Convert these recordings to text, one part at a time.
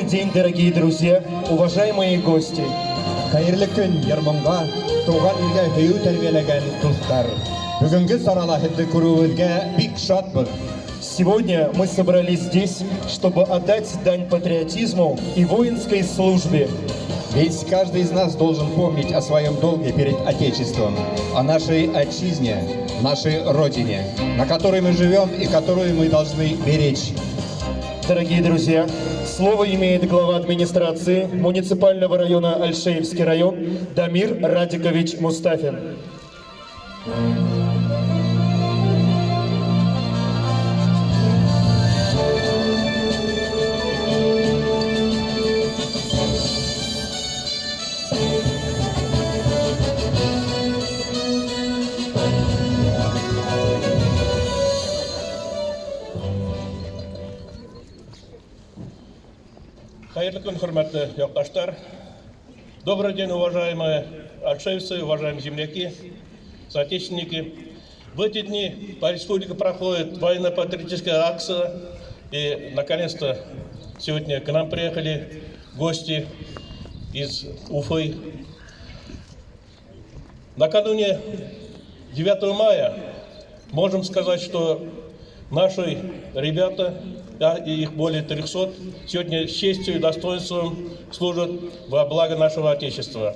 день, дорогие друзья, уважаемые гости. Хайырлы күн ярманга, туган илгә һөю тәрбияләгән дуслар. Бүгенге саралаһыдды күрүебезгә бик шатбыз. Сегодня мы собрались здесь, чтобы отдать дань патриотизму и воинской службе. Ведь каждый из нас должен помнить о своем долге перед Отечеством, о нашей отчизне, нашей Родине, на которой мы живем и которую мы должны беречь. Дорогие друзья, слово имеет глава администрации муниципального района Альшеевский район Дамир Радикович Мустафин. Хайырлы күн, хөрмәтле якташлар. Добрый день, уважаемые альшевцы, уважаемые земляки, соотечественники. В эти дни по республике проходит военно-патриотическая акция. И, наконец-то, сегодня к нам приехали гости из Уфы. Накануне 9 мая можем сказать, что наши ребята, и их более 300, сегодня с честью и достоинством служат во благо нашего Отечества.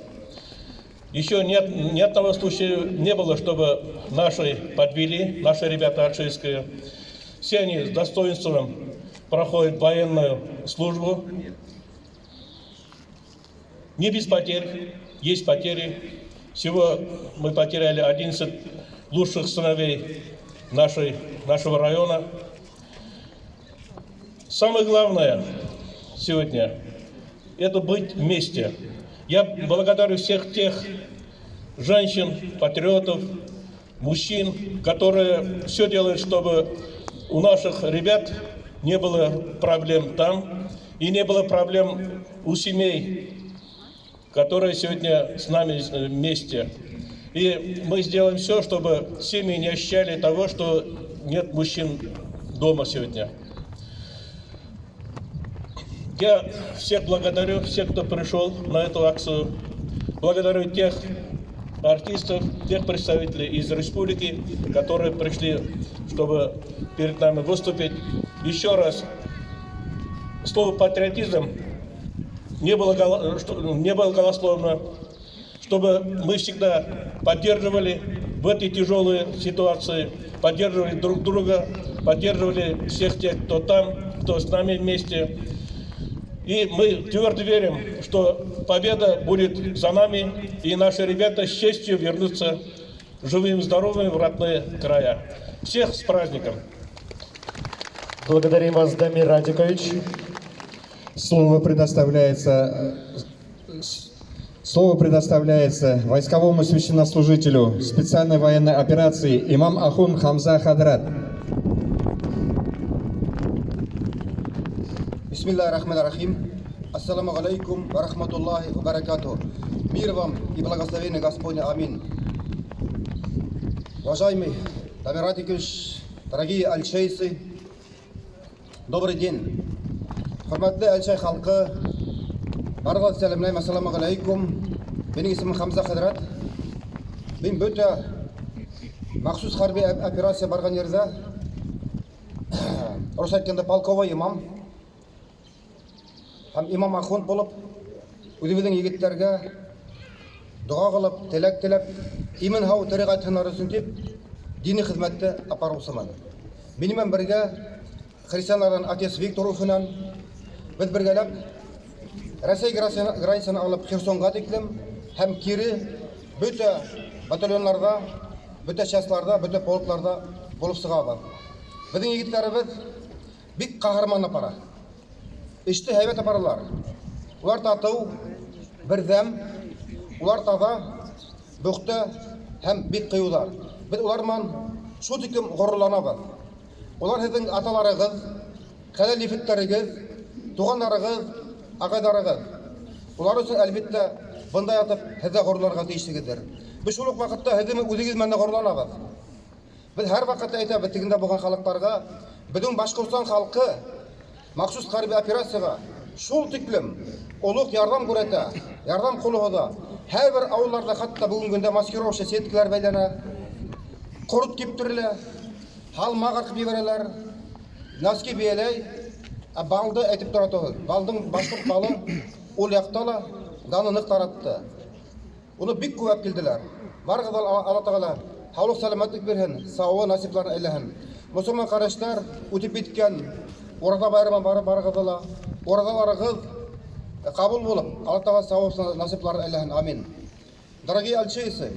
Еще ни одного случая не было, чтобы наши подвели, наши ребята альшевские. Все они с достоинством проходят военную службу. Не без потерь, есть потери. Всего мы потеряли 11 лучших сыновей нашего района. Самое главное сегодня – это быть вместе. Я благодарю всех тех женщин, патриотов, мужчин, которые все делают, чтобы у наших ребят не было проблем там и не было проблем у семей, которые сегодня с нами вместе. И мы сделаем все, чтобы семьи не ощущали того, что нет мужчин дома сегодня. Я всех благодарю, всех, кто пришел на эту акцию. Благодарю тех артистов, тех представителей из республики, которые пришли, чтобы перед нами выступить. Еще раз, слово патриотизм не было голословно, чтобы мы всегда поддерживали в этой тяжелой ситуации, поддерживали друг друга, поддерживали всех тех, кто там, кто с нами вместе. И мы твердо верим, что победа будет за нами, и наши ребята с честью вернутся живыми, здоровыми в родные края. Всех с праздником! Благодарим вас, Дамир Радикович. Слово предоставляется войсковому священнослужителю специальной военной операции имам Ахун Хамза Хадрат. Бисмиллахир-рахманир-рахим. Ассаламу алейкум ва рахматуллахи ва баракатух. Мир вам и благословение Господне. Амин. Уважаемый Дамир Радикович, дорогие альшейцы, добрый день. Хөрмәтле альшей халкы, барлыгы сәламләйм, ассаламу алейкум. Минем исемем Хамза Хадрат. Мин бөтә махсус хәрби операция барган ердә, рус әйткәндә полковой имам һәм имам Ахун булып, үзебезнең егетләргә дуа кылып, теләк теләп, имен һау тәригать һөнәрен дип, дини хезмәтте апарусымын. Минем бергә христианнардан отец Виктор Уфынан без бергәләп Россия границасын алып Херсонга тиклем һәм кире бөтә батальоннарда, бөтә частьларда, бөтә полкларда булып сыгабыз. Безнең егетләребез бик каһарман апара. İşte heybet yaparlar. Ular tatı, birden, ular tada, büyükte hem bit kıyılar. Biz ularman şu dikim gururlanabız. Ular sizin atalarınız, halifetleriniz, tuğanlarınız, ağaylarınız. Ular için elbette bunda yatıp size gururlarınızı değiştirirler. Biz şu vakitte sizin özünüz mende gururlanabız. Biz her vakitte aytабыз тигендә булган халыкларга, безнең Башкортстан халкы махсус хәрби операцияга Шул тиклем улуг ярдәм күрәтә, ярдәм кулы һуза. Һәрбер авылларда хатта бүген көндә маскировщик сеткалар бәйләнә, корут киптерелә, халма кыркып җибәрәләр, носки бияләй, балды әйтеп тора түгел. Балдың башкорт балы ул яктала даны нык таратты. Уны бик күп килделәр. Барыгыз Алла Тәгалә һаулык сәламәтлек бирһен, сауы насипларын әйләһен. Мөселман караштар үтеп биткән Урада байрамы барыгыз, урадаларыгыз кабул булып, Алла Тәгалә сауы насипларын әйләһен. Амин. Дорогие альчейцы,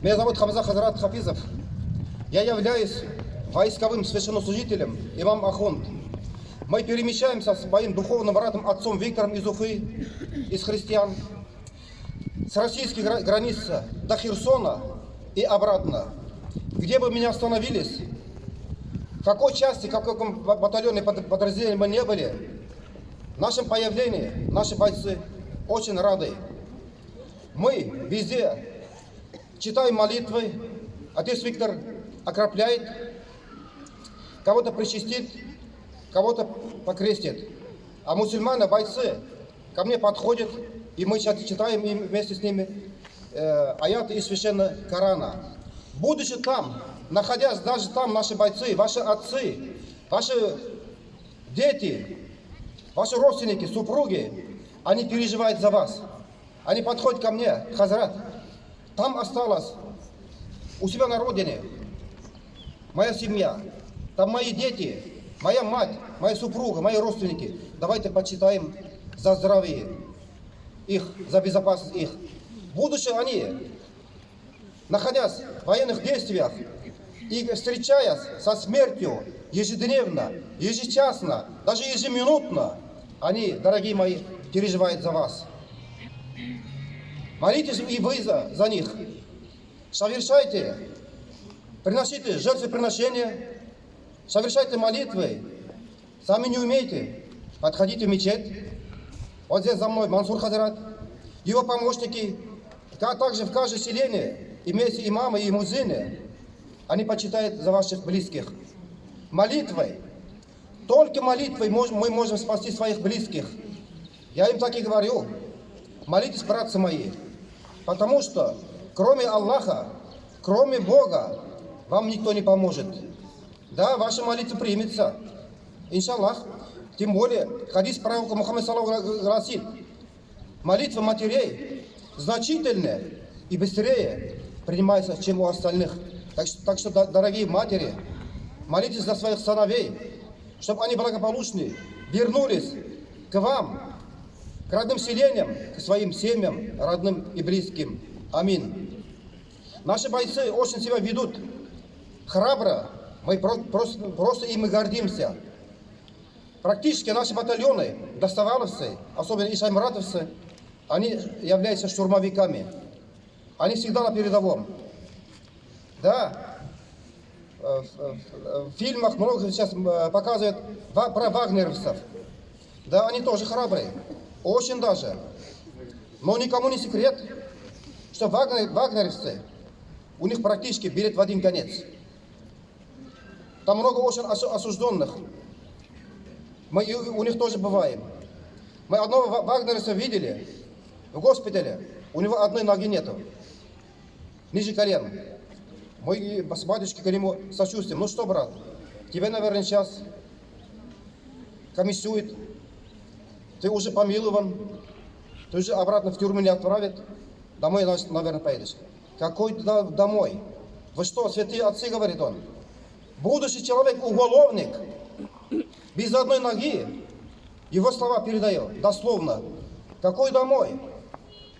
меня зовут Хамза Хазрат Хафизов. Я являюсь войсковым священнослужителем, имам Ахунд. Мы перемещаемся с моим духовным братом, отцом Виктором из Уфы, из христиан, с российской границы до Херсона и обратно. Где бы меня остановились, в какой части, в каком батальоне подразделении мы не были, в нашем появлении наши бойцы очень рады. Мы везде читаем молитвы, отец Виктор окропляет, кого-то причастит, кого-то покрестит. А мусульмане, бойцы, ко мне подходят, и мы читаем вместе с ними аяты из священного Корана. Будучи там, находясь даже там, наши бойцы, ваши отцы, ваши дети, ваши родственники, супруги, они переживают за вас. Они подходят ко мне, Хазрат, там осталось у себя на родине моя семья, там мои дети, моя мать, моя супруга, мои родственники. Давайте почитаем за здравие их, за безопасность их. Будучи они, находясь в военных действиях и встречаясь со смертью ежедневно, ежечасно, даже ежеминутно, они, дорогие мои, переживают за вас. Молитесь и вы за них. Совершайте, приносите жертвоприношения, совершайте молитвы. Сами не умеете, подходите в мечеть. Вот здесь за мной Мансур Хазрат, его помощники, также в каждом селении имеются имамы и музыны. Они почитают за ваших близких. Молитвой, только молитвой мы можем спасти своих близких. Я им так и говорю. Молитесь, братцы мои, потому что кроме Аллаха, кроме Бога, вам никто не поможет. Да, ваша молитва примется, иншаллах. Тем более, хадис пророка Мухаммада саллаллаху гласит, молитва матерей значительная и быстрее принимается, чем у остальных. Так что, дорогие матери, молитесь за своих сыновей, чтобы они благополучно вернулись к вам, к родным селениям, к своим семьям, родным и близким. Аминь. Наши бойцы очень себя ведут храбро, мы просто ими гордимся. Практически наши батальоны, доставаловцы, особенно и шаймуратовцы, они являются штурмовиками. Они всегда на передовом. Да, в фильмах много сейчас показывают про вагнеровцев. Да, они тоже храбрые. Очень даже. Но никому не секрет, что вагнеровцы, у них практически билет в один конец. Там много очень осужденных. Мы у них тоже бываем. Мы одного вагнеровца видели в госпитале. У него одной ноги нету. Ниже колен. Мы с батюшкой к нему сочувствуем. Ну что, брат, тебя, наверное, сейчас комиссуют. Ты уже помилован. Ты уже обратно в тюрьму не отправят. Домой, наверное, поедешь. Какой домой? Вы что, святые отцы, говорит он. Будущий человек, уголовник, без одной ноги, его слова передаю, дословно. Какой домой?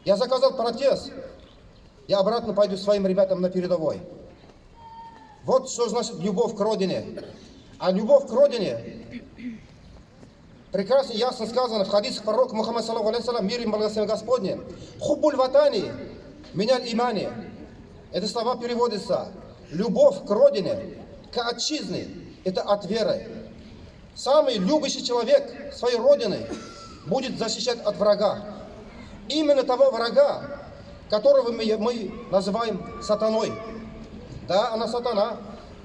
Я заказал протез. Я обратно пойду своим ребятам на передовой. Вот что значит любовь к родине. А любовь к родине прекрасно ясно сказано в хадисах пророка Мухаммада саллаллаху алейхи вассалям, мир и благословение Господне. Хуббуль ватани, миналь имани. Это слова переводятся. Любовь к родине, к отчизне, это от веры. Самый любящий человек своей родины будет защищать от врага. Именно того врага, которого мы называем сатаной. Да, она сатана.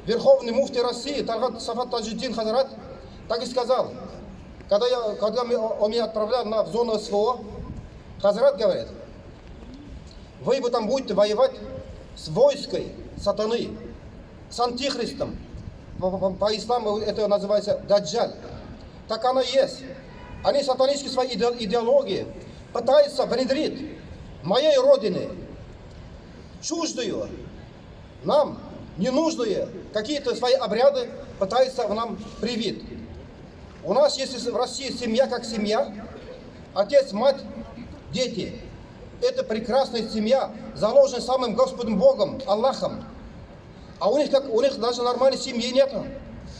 Верховный муфти России Талгат Сафат Таджиддин Хазрат так и сказал. когда он меня отправлял в зону СВО, Хазрат говорит, вы там будете воевать с войской сатаны, с антихристом. По исламу это называется даджаль. Так оно и есть. Они сатанические свои идеологии пытаются внедрить моей родине чуждую, нам ненужные какие-то свои обряды пытаются в нам привить. У нас есть в России семья как семья, отец, мать, дети. Это прекрасная семья, заложенная самым Господом Богом, Аллахом. А у них даже нормальной семьи нет.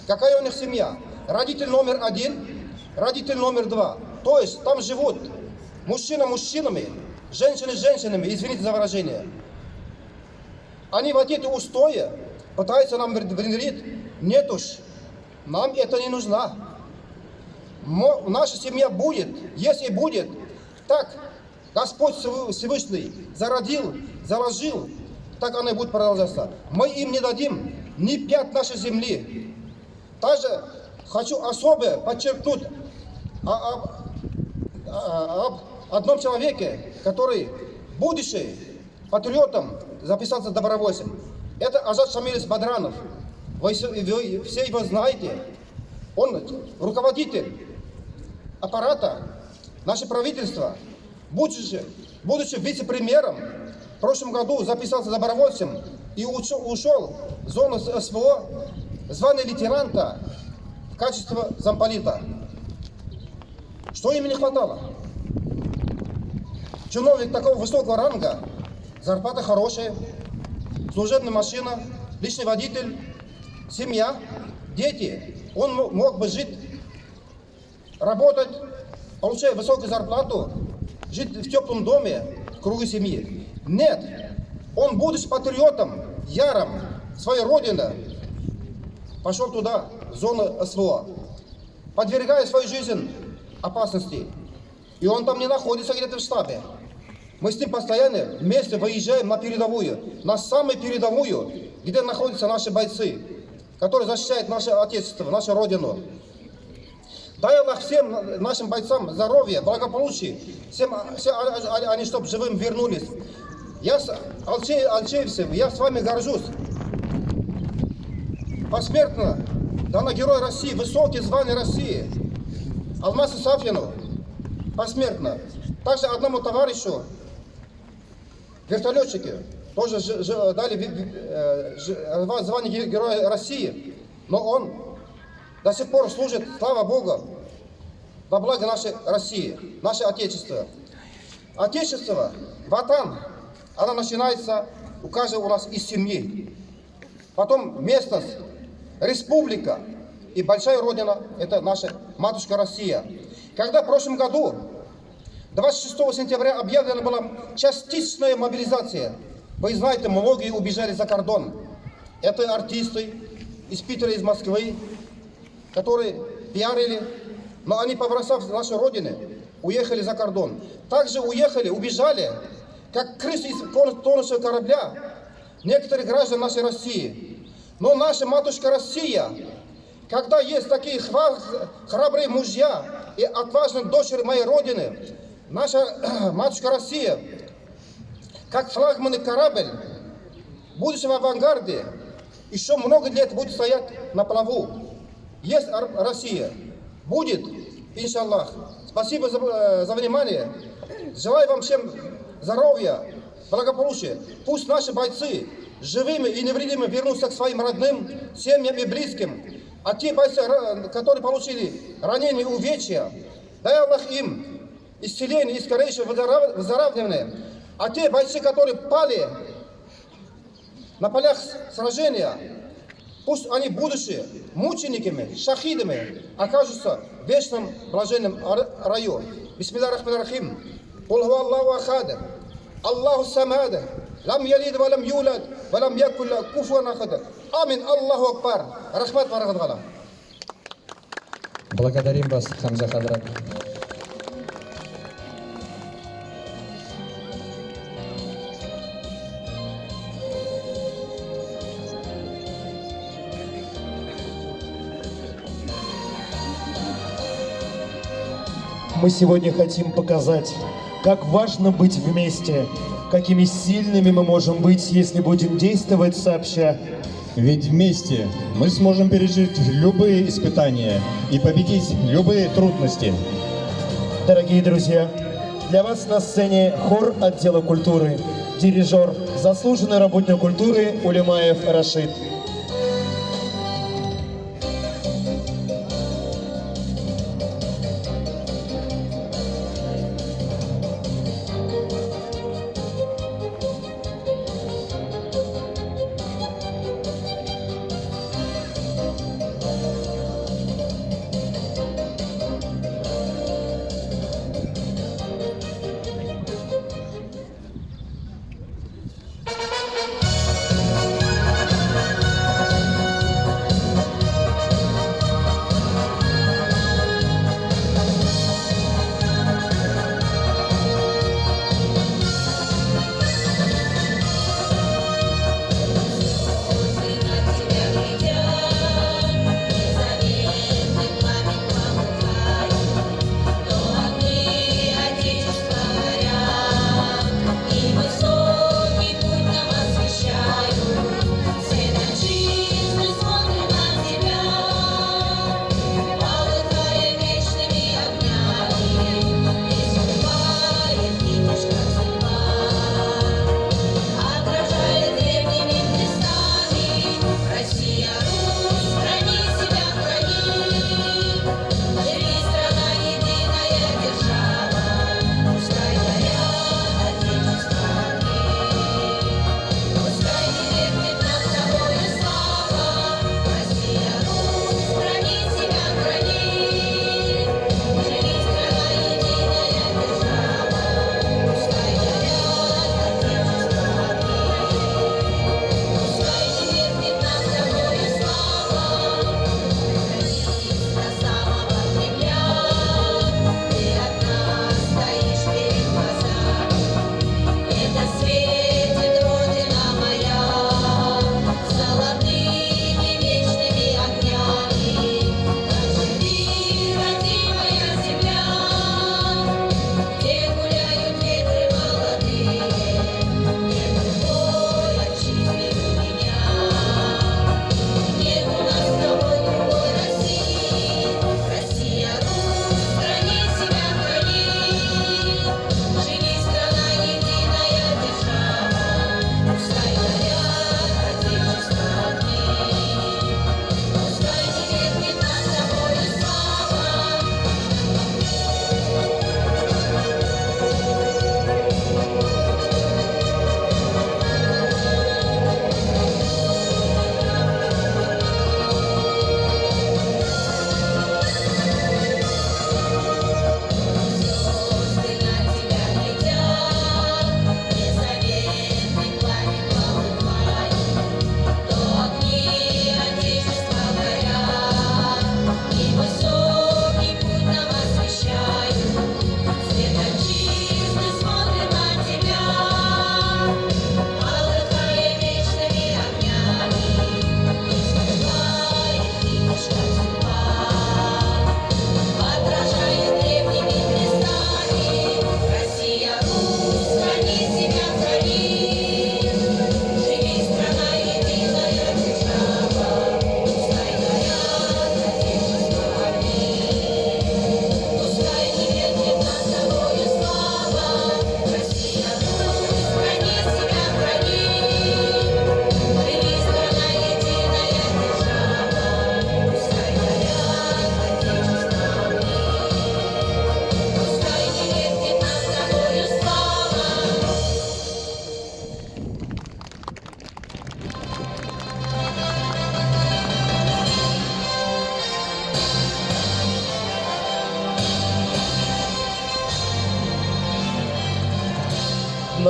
Какая у них семья? Родитель номер 1, родитель номер 2. То есть там живут мужчина мужчинами, женщины с женщинами, извините за выражение. Они вот эти устои пытаются нам внедрить. Нет уж, нам это не нужно. Наша семья будет, если будет, так Господь Всевышний зародил, заложил, так оно и будет продолжаться. Мы им не дадим ни пят нашей земли. Также хочу особо подчеркнуть об одном человеке, который будущий патриотом записался добровольцем. Это Азат Шамилевич Бадранов. Вы все его знаете. Он руководитель аппарата нашего правительства. Будучи вице-премьером, в прошлом году записался добровольцем и ушел в зону СВО, звание лейтенанта в качестве замполита. Что им не хватало? Чиновник такого высокого ранга, зарплата хорошая, служебная машина, личный водитель, семья, дети. Он мог бы жить, работать, получая высокую зарплату, жить в теплом доме, в кругу семьи. Нет, он, будучи патриотом, ярым своей родины, пошел туда, в зону СВО, подвергая свою жизнь опасности. И он там не находится где-то в штабе. Мы с ним постоянно вместе выезжаем на передовую, на самую передовую, где находятся наши бойцы, которые защищают наше Отечество, нашу Родину. Дай Аллах всем нашим бойцам здоровья, благополучия, всем они, чтобы живым вернулись. Я алчеевцев, я с вами горжусь. Посмертно дано Герой России, высокие звания России, Алмазу Сафину, посмертно. Также одному товарищу, вертолетчики, тоже дали звание Героя России, но он до сих пор служит, слава Богу, во благо нашей России, наше Отечество. Отечество, ватан, она начинается у каждого у нас из семьи. Потом местность, республика и большая родина, это наша матушка Россия. Когда в прошлом году, 26 сентября, объявлена была частичная мобилизация, вы знаете, многие убежали за кордон. Это артисты из Питера, из Москвы, которые пиарили, но они, побросав нашу родину, уехали за кордон. Также уехали, убежали, как крысы из тонущего корабля, некоторые граждане нашей России. Но наша матушка Россия, когда есть такие храбрые мужья и отважные дочери моей родины, наша матушка Россия, как флагманный корабль, будучи в авангарде, еще много лет будет стоять на плаву. Есть Россия, будет, иншаллах. Спасибо за внимание. Желаю вам всем здоровья, благополучия. Пусть наши бойцы живыми и невредимыми вернутся к своим родным, семьям и близким. А те бойцы, которые получили ранения и увечья, дай Аллах им исцеление и скорейшее выздоравливание. А те бойцы, которые пали на полях сражения, пусть они, будучи мучениками, шахидами, окажутся в вечном блаженном раю. Бисмилlah рахман рахим. Кул хуа Аллаху ахад. Аллаху самад. Лам ялид ва лам юлад. Ва лам якун лаху куфуан ахад. Амин. Аллаху акбар. Рахмат ва рахмат. Благодарим вас, Хамза Хадрат. мы сегодня хотим показать, как важно быть вместе, какими сильными мы можем быть, если будем действовать сообща. Ведь вместе мы сможем пережить любые испытания и победить любые трудности. Дорогие друзья, для вас на сцене хор отдела культуры, дирижер, заслуженный работник культуры Улимаев Рашид.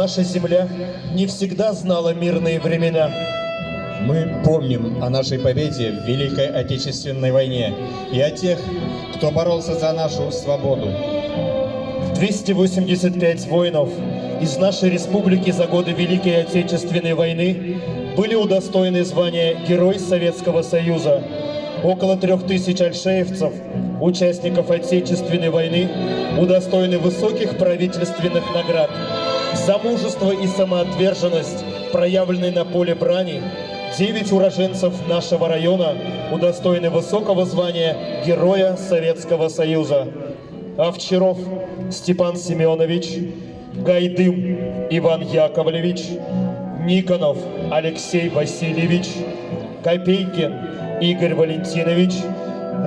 Наша земля не всегда знала мирные времена. Мы помним о нашей победе в Великой Отечественной войне и о тех, кто боролся за нашу свободу. 285 воинов из нашей республики за годы Великой Отечественной войны были удостоены звания Герой Советского Союза. около 3000 альшеевцев, участников Отечественной войны, удостоены высоких правительственных наград. За мужество и самоотверженность, проявленные на поле брани, 9 уроженцев нашего района удостоены высокого звания Героя Советского Союза. Овчаров Степан Семенович, Гайдым Иван Яковлевич, Никонов Алексей Васильевич, Копейкин Игорь Валентинович,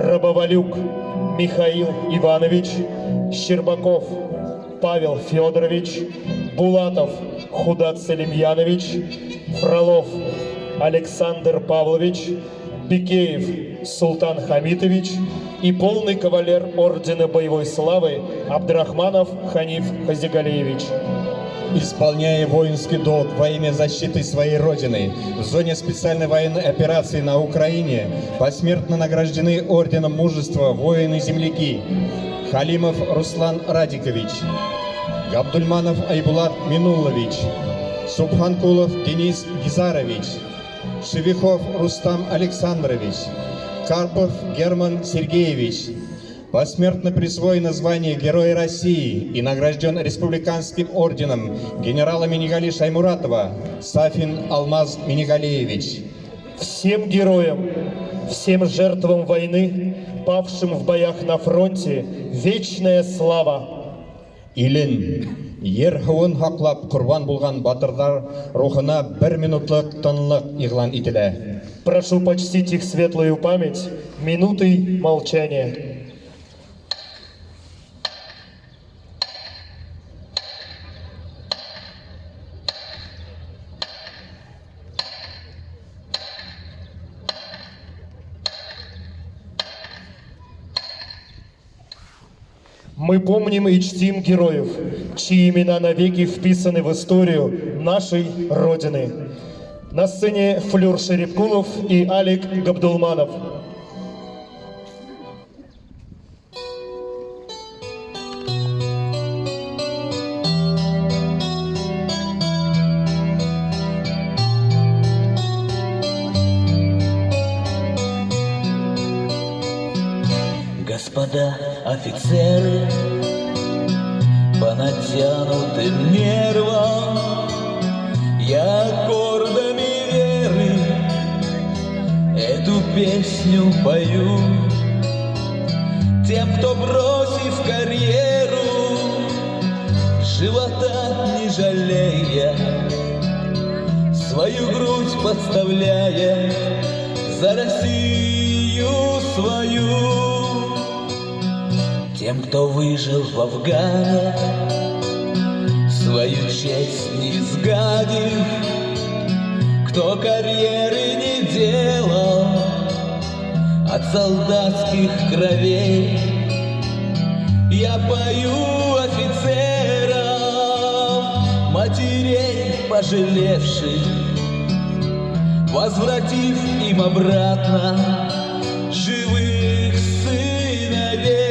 Рабовалюк Михаил Иванович, Щербаков Павел Федорович, Булатов Худат Салимьянович, Фролов Александр Павлович, Бикеев Султан Хамитович и полный кавалер Ордена Боевой Славы Абдрахманов Ханиф Хазигалеевич. Исполняя воинский долг во имя защиты своей Родины в зоне специальной военной операции на Украине, посмертно награждены Орденом Мужества воины-земляки Халимов Руслан Радикович, Габдульманов Айбулат Минуллович, Субханкулов Денис Гизарович, Шевихов Рустам Александрович, Карпов Герман Сергеевич. Посмертно присвоено звание Героя России и награжден республиканским орденом генерала Минигали Шаймуратова Сафин Алмаз Минигалеевич. Всем героям, всем жертвам войны, павшим в боях на фронте, вечная слава. Илин, ер хуын хақлап құрбан болған батырдар рухына 1 минутлық тынлық иғлан ителә. Прошу почтить их светлую память минутой молчания. Мы помним и чтим героев, чьи имена навеки вписаны в историю нашей Родины. На сцене Флюр Шерепкулов и Алик Габдулманов. Господа офицеры, по натянутым нервам я аккордами веры эту песню пою. Тем, кто, бросив карьеру, живота не жалея, свою грудь подставляя за Россию свою. Тем, кто выжил в Афгане, свою честь не сгадив, кто карьеры не делал от солдатских кровей, я пою офицерам, матерей пожалевших, возвратив им обратно живых сыновей.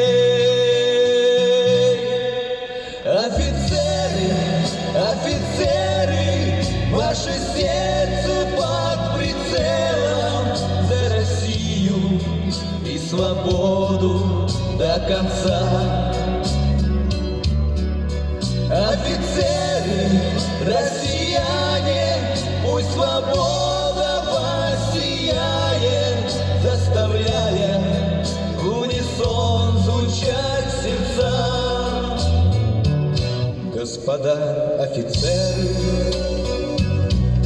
Офицеры, ваше сердце под прицелом за Россию и свободу до конца. Офицеры, россияне, пусть свобода воссияет, заставляя в унисон звучать сердца. Господа офицеры,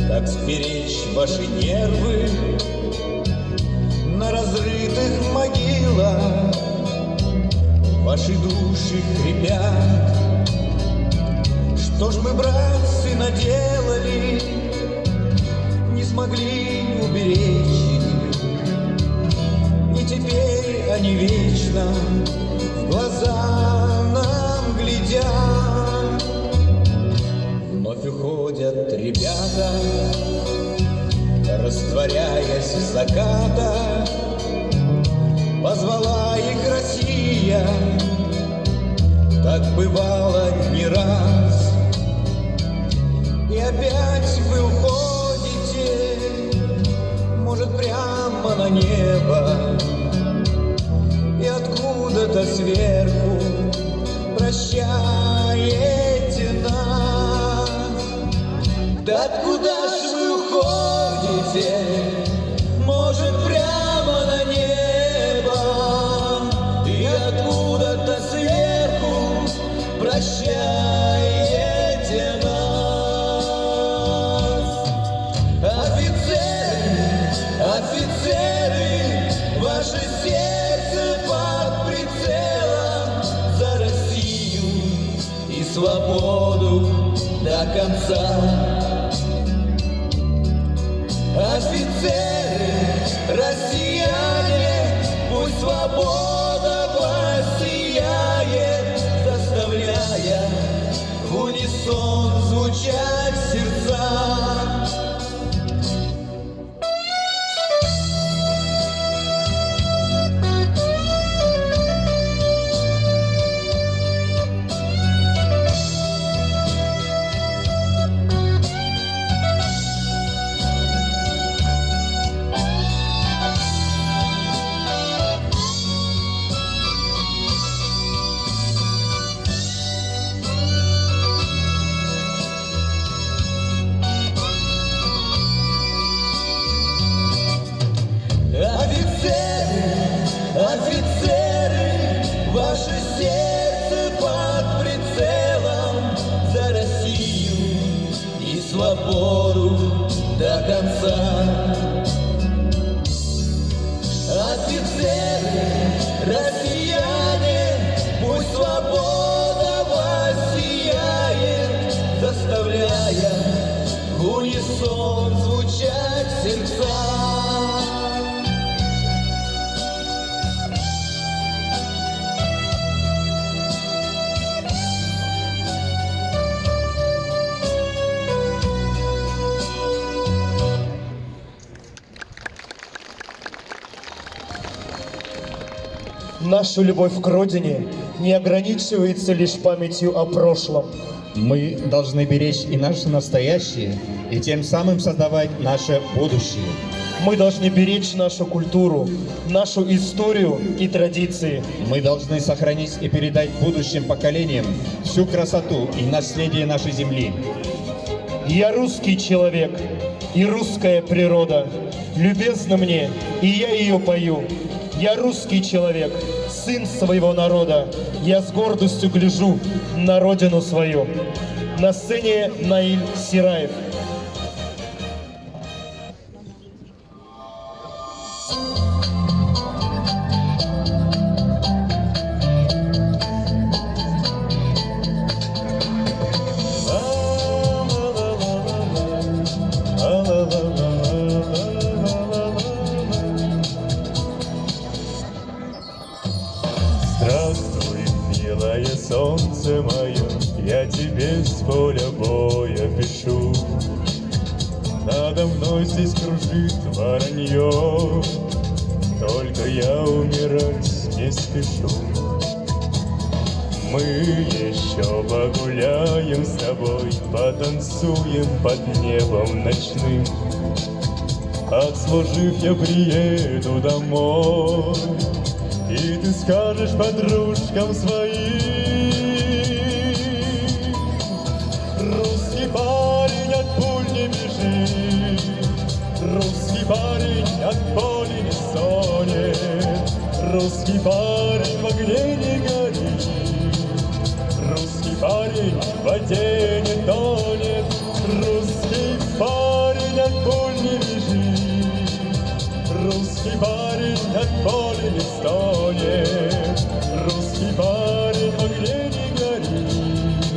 как сберечь ваши нервы на разрытых могилах? Ваши души хрипят. Что ж мы, братцы, наделали, не смогли уберечь их, и теперь они вечно в глаза нам глядят. Вновь уходят ребята, растворяясь в закатах. Позвала их Россия, так бывало не раз. И опять вы уходите, может, прям прямо на небо, и откуда-то сверху прощаете нас. Да куда ж вы уходите? Может, прямо на небо, и откуда-то сверху прощаете нас. Офицеры, ваше сердце под прицелом за Россию и свободу до конца. Офицеры, россияне, пусть свобода воссияет, заставляя в унисон звучать сердца. Офицеры, ваше сердце под прицелом за Россию и свободу до конца. Офицеры, россияне, пусть свобода воссияет, заставляя в унисон звучать сердца. Наша любовь к родине не ограничивается лишь памятью о прошлом. Мы должны беречь и наше настоящее, и тем самым создавать наше будущее. Мы должны беречь нашу культуру, нашу историю и традиции. Мы должны сохранить и передать будущим поколениям всю красоту и наследие нашей земли. Я русский человек и русская природа. Любезна мне, и я ее пою. Я русский человек, сын своего народа. Я с гордостью гляжу на родину свою. На сцене Наиль Сираев. Здравствуй, милое солнце мое, я тебе с поля боя пишу. Надо мной здесь кружит воронье, только я умирать не спешу. Мы еще погуляем с тобой, потанцуем под небом ночным. Отслужив, я приеду домой, и ты скажешь подружкам своим: русский парень от пуль не бежит, русский парень от боли не стонет, русский парень в огне не горит, русский парень в воде не тонет, русский парень от пуль не бежит, русский парень от боли не стонет, русский парень в огне не горит,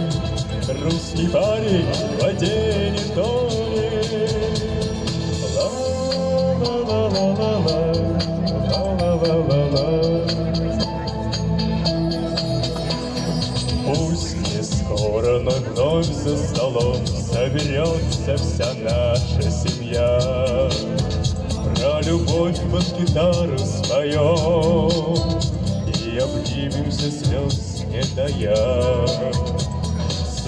русский парень в воде не тонет. Ла-ла-ла-ла-ла, ла-ла-ла-ла-ла. Пусть не скоро, но вновь за столом соберется вся наша семья. Про любовь под гитару споем и обнимемся слез не тая.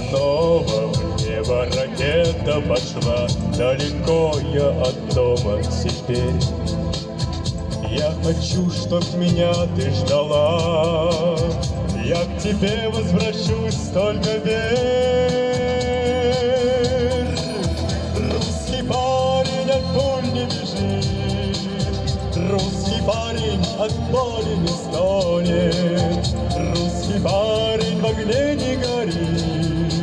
Снова в небо ракета пошла, далеко я от дома теперь. Я хочу, чтоб меня ты ждала. Я к тебе возвращусь, только верь. Русский парень от пуль не бежит, русский парень от боли не стонет, русский парень в огне не горит,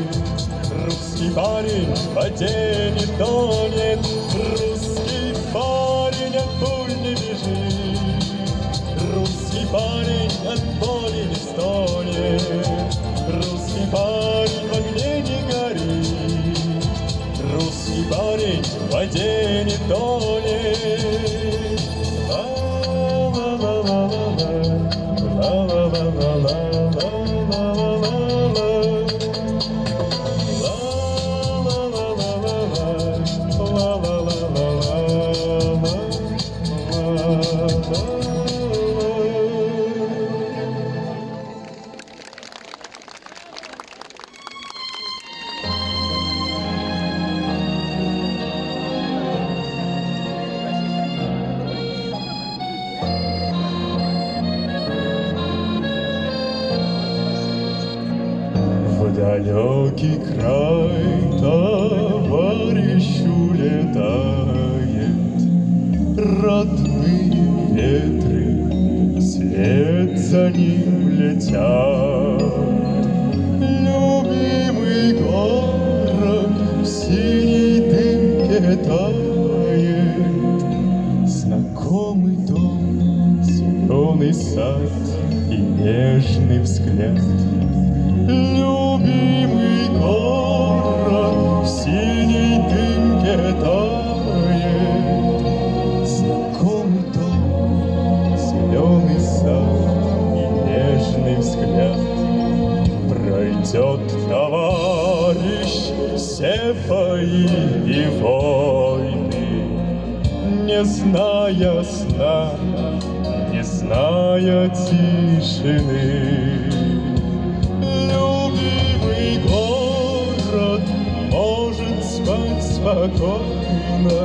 русский парень в воде не тонет, русский парень от пуль не бежит, русский парень от боли не стонет, русский парень в огне не горит, русский парень в воде не тонет. В далекий край товарищ улетает, родные ветры вслед за ним летят. Любимый город в синей дымке тает, знакомый дом, зеленый сад и нежный взгляд. Любимый город в синей дымке тает, знакомый дом, зеленый сад и нежный взгляд. Пройдет товарищ все бои и войны, не зная сна, не зная тишины. Любимый город может спать спокойно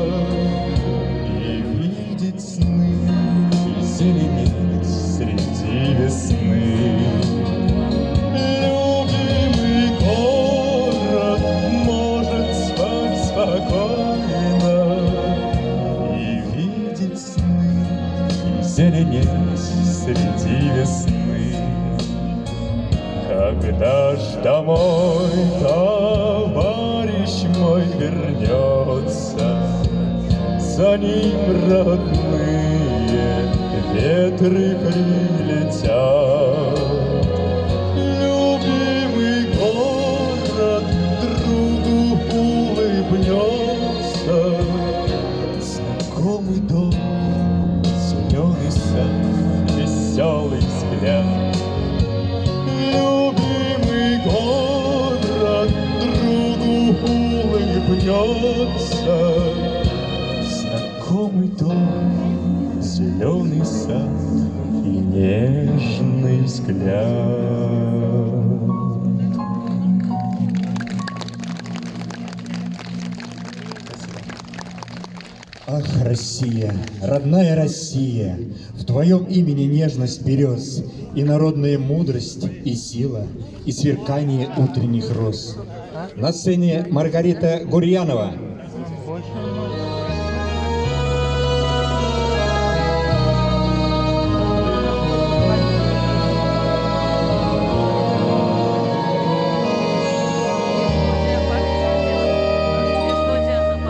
и видеть сны, и зеленеть среди весны. Любимый город может спать спокойно и видеть сны, и зеленеть среди весны. Когда ж домой товарищ мой вернется, за ним родные ветры прилетят. Любимый город другу улыбнется, знакомый дом, зеленый сад, веселый взгляд. Любимый город другу улыбнется, знакомый дом, зеленый сад и нежный взгляд. Ах, Россия, родная Россия, в твоем имени нежность берез, и народная мудрость, и сила, и сверкание утренних роз. На сцене Маргарита Гурьянова.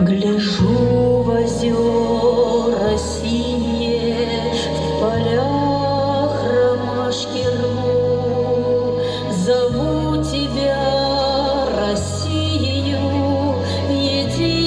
Гляжу в озера синие, в полях ромашки рву, зову тебя, Россию, в единое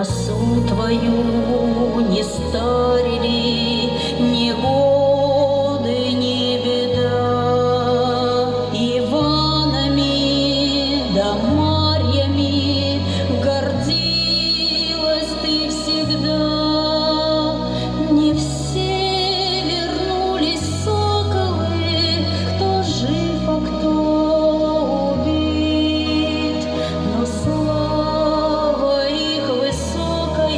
красу твою не старили ни годы, ни беда. Иванами да Марьями гордилась ты всегда. Не все вернулись соколы, кто жив, а кто убит, но слава их высокая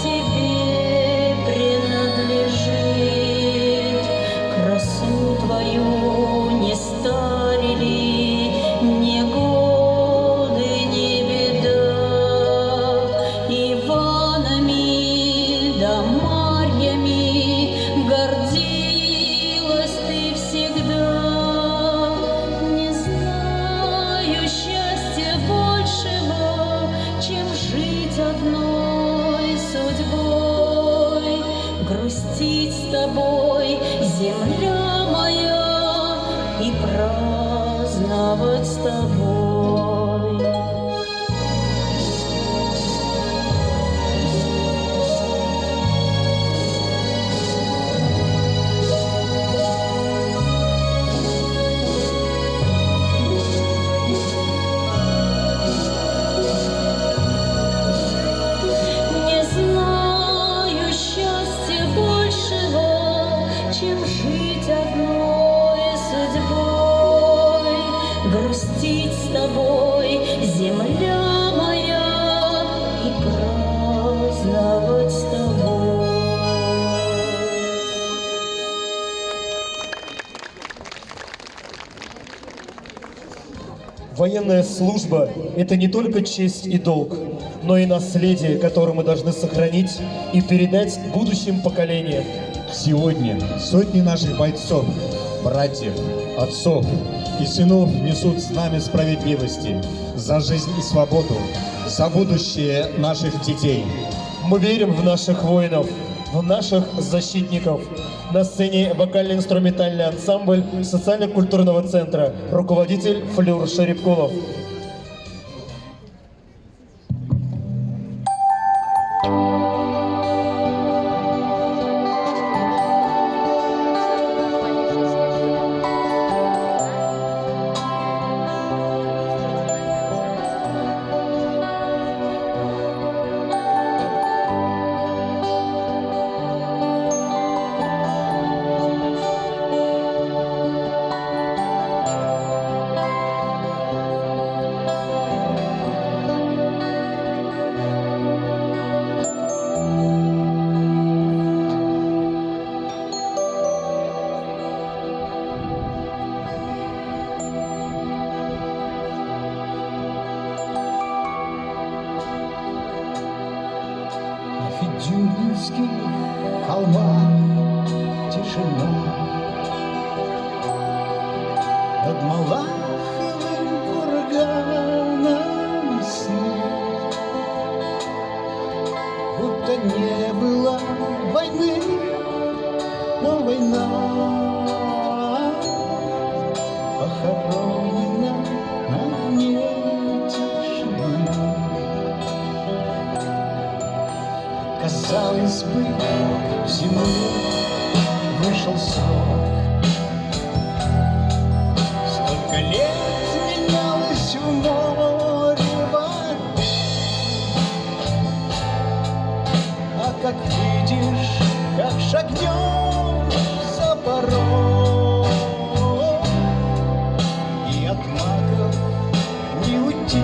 тебе принадлежит. Красу твою не старили ни годы, ни беда. Иванами да Марьями гордилась ты всегда. Не знаю счастья большего, чем жить одной судьбой, грустить с тобой, земля моя, и праздновать с тобой. Не знаю счастья большего, чем жить одной судьбой, грустить с тобой, земля моя, и праздновать с тобой. Военная служба – это не только честь и долг, но и наследие, которое мы должны сохранить и передать будущим поколениям. Сегодня сотни наших бойцов, братьев, отцов и сынов несут знамя справедливости за жизнь и свободу, за будущее наших детей. Мы верим в наших воинов, в наших защитников. На сцене вокально-инструментальный ансамбль социально-культурного центра, руководитель Флюр Шарипкулов. Федюринских холмах тишина, над Малаховым курганом снег. Будто не было войны, но война похоронена на дне тишины. Казалось бы, зимой вышел срок. Столько лет менялось в море воды. А как видишь, как шагнем за порог, и от магов не уйти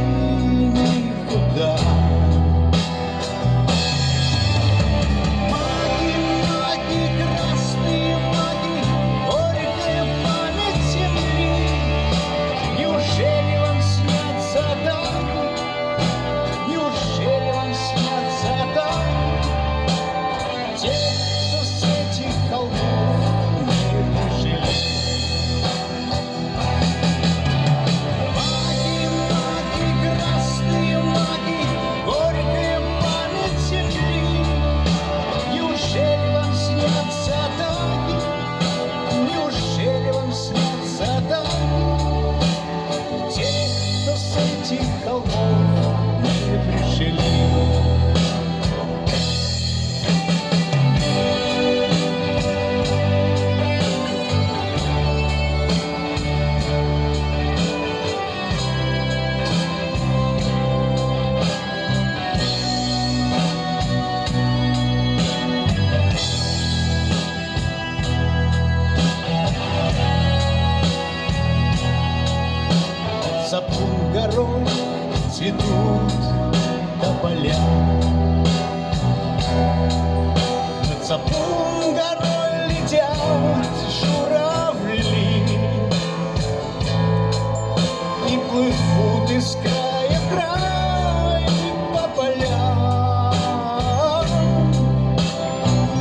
никуда. поют тополя. Над Сапун горой летят журавли и плывут из края в край по полям.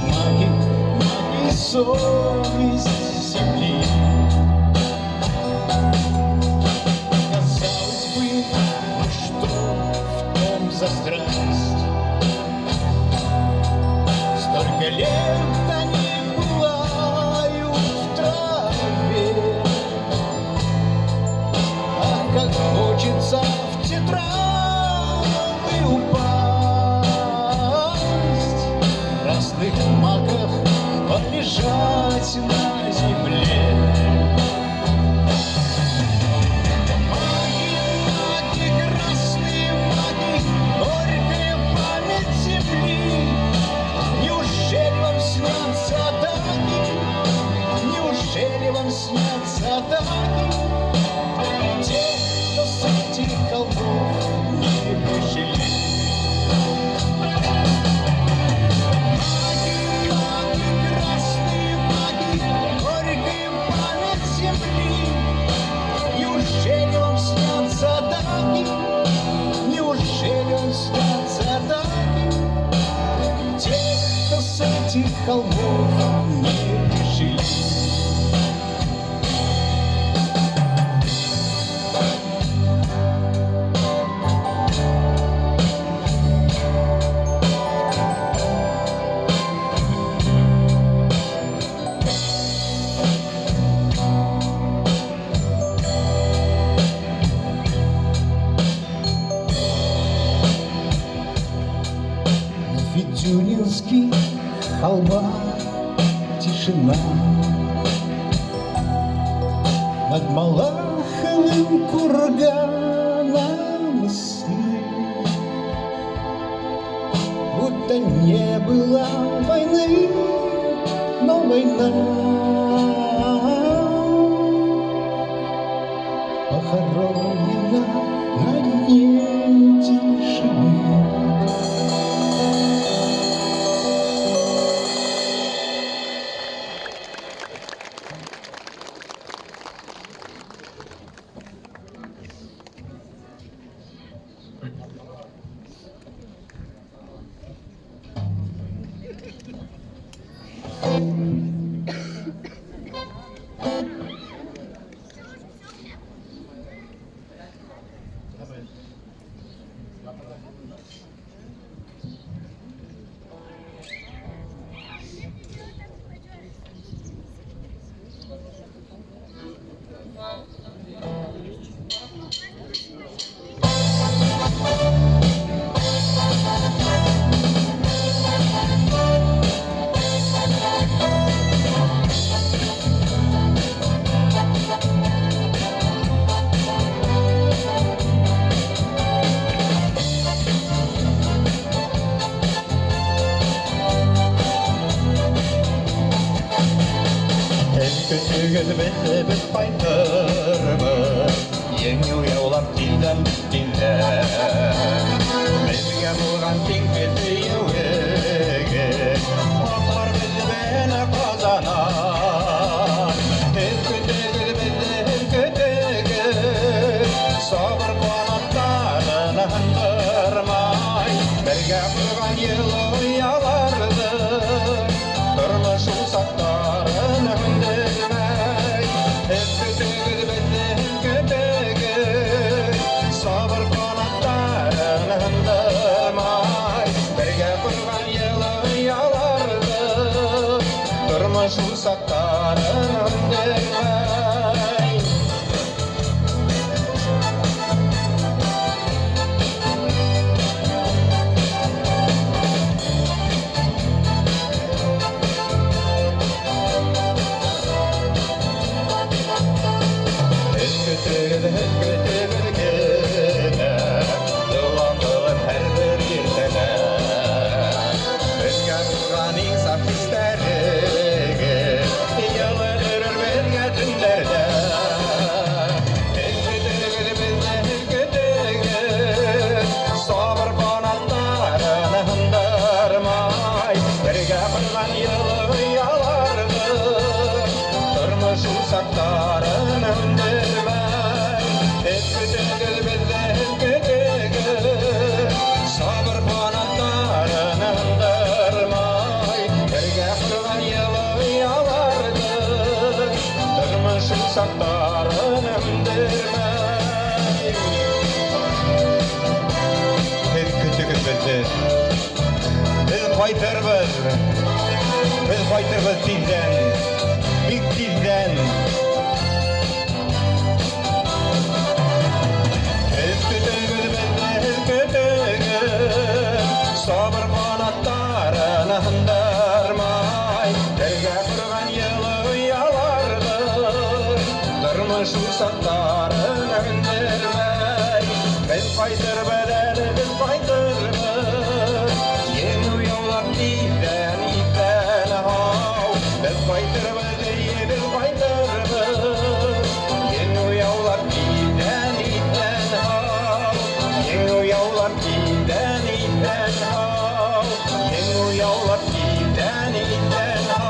Маги, маги, совесть земли. Казалось бы, ну что в том за страсть? Столько лет они пылают в траве, а как хочется в те травы упасть, в красных маках полежать на земле. Маги, маги, красные маги, горькая память земли. Неужели вам снятся атаки? Неужели вам снятся атаки? Те, кто с этих холмов не пришли. Маги, маги, красные маги, горькая память земли. Неужели вам снятся атаки? Неужели вам снятся атаки? Те, кто с этих холмов не пришли. На Федюнинских холмах тишина, над Малаховым курганом сны. Будто не было войны, но война похоронена на дне тишины. Түгел біз қайтырмыз, еңеу яулап тидің тилер. Бізге болған теңкеті еуеге, отар бізбені қазанар. Күтігі, сабыр қанаттарын ындырмай, бірге құрған ел ұяларды, түрлі жұмсақтарын үндірмей. Sabır kanatlarından ındırmay, аттарын өндірмей. Біз күтігіз бізді, біз қайтырбыз тизден, бик тизден. Biz kütüğüz, sabır kanatlarını hındırmay. Birge kurgan yılı uyalardır, durmuş fırsatlarını hındırmay. Biz kaydır bedeni, biz kaydırmız, yeni uyumak iden hav. Biz kaydır bedeni, biz kaydırmız, yeni uyumak iden hav. Yeni uyumak iden hav. Yeni uyumak iden hav.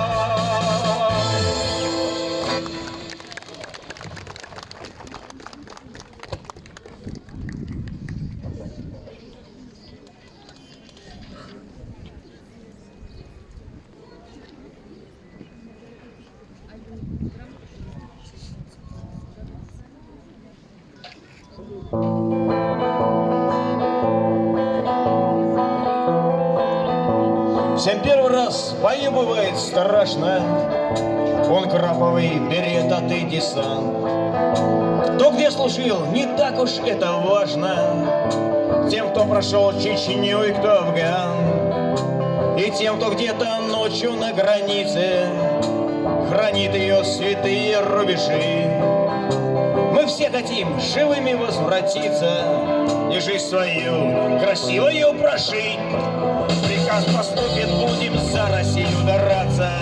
Всем первый раз в бою бывает страшно. Он краповый берет от Эдисон. Кто где служил, не так уж это важно. Тем, кто прошел Чечню и кто Афган, и тем, кто где-то ночью на границе хранит ее святые рубежи. Мы все хотим живыми возвратиться и жизнь свою красивою прожить. Приказ поступит, будем за Россию драться.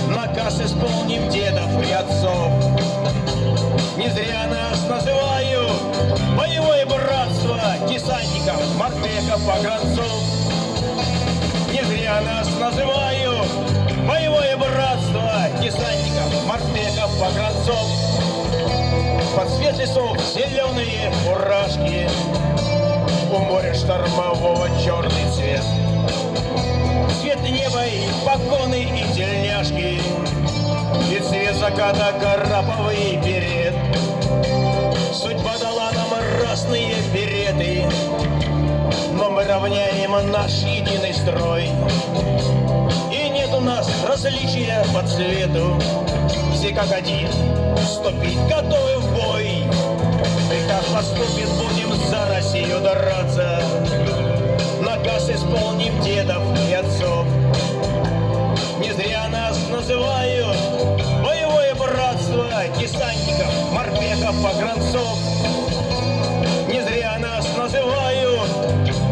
Наказ исполним дедов и отцов. Не зря нас называют боевое братство десантников, морпехов, погранцов. Не зря нас называют боевое братство десантников, морпехов, погранцов. Под цвет лесов зеленые фуражки, у моря штормового черный цвет. Цвет неба и погоны и тельняшки, и цвет заката краповый берет. Судьба дала нам разные береты, но мы равняем наш единый строй. И нет у нас различия по цвету, все как один, вступить готовы в бой. Приказ поступит, будем за Россию драться. Наказ исполним дедов и отцов. Не зря нас называют боевое братство десантников, морпехов, погранцов. Не зря нас называют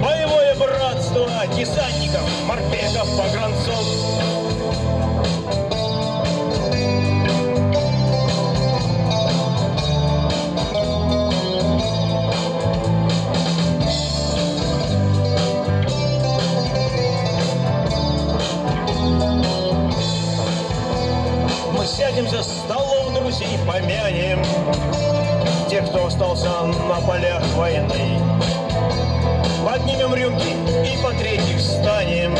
боевое братство десантников, морпехов, погранцов. Сядем за столом, друзей помянем тех, кто остался на полях войны. Поднимем рюмки и по третьих встанем,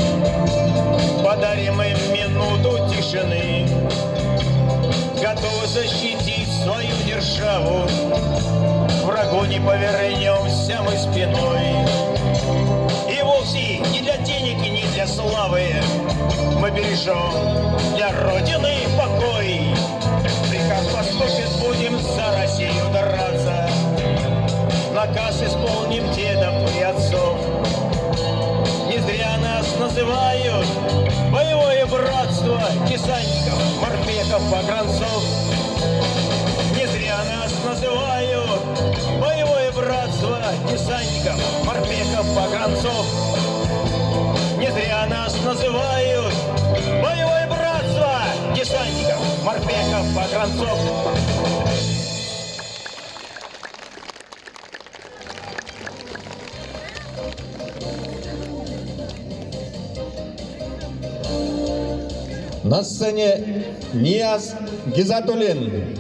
подарим им минуту тишины. Готовы защитить свою державу, врагу не повернемся мы спиной. И вовсе не для денег и не для славы мы бережем для Родины покой. Приказ поступит, будем за Россию драться. Наказ исполним дедов и отцов. Не зря нас называют боевое братство десантников, морпехов, погранцов. Не зря нас называют боевое братство десантников, морпехов, погранцов. Не зря нас называют боевое братство десантников, морпехов, погранцов. На сцене Нияз Гизатуллин.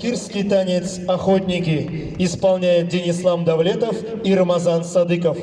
башкирский танец «Охотники» исполняют Денислам Давлетов и Рамазан Садыков.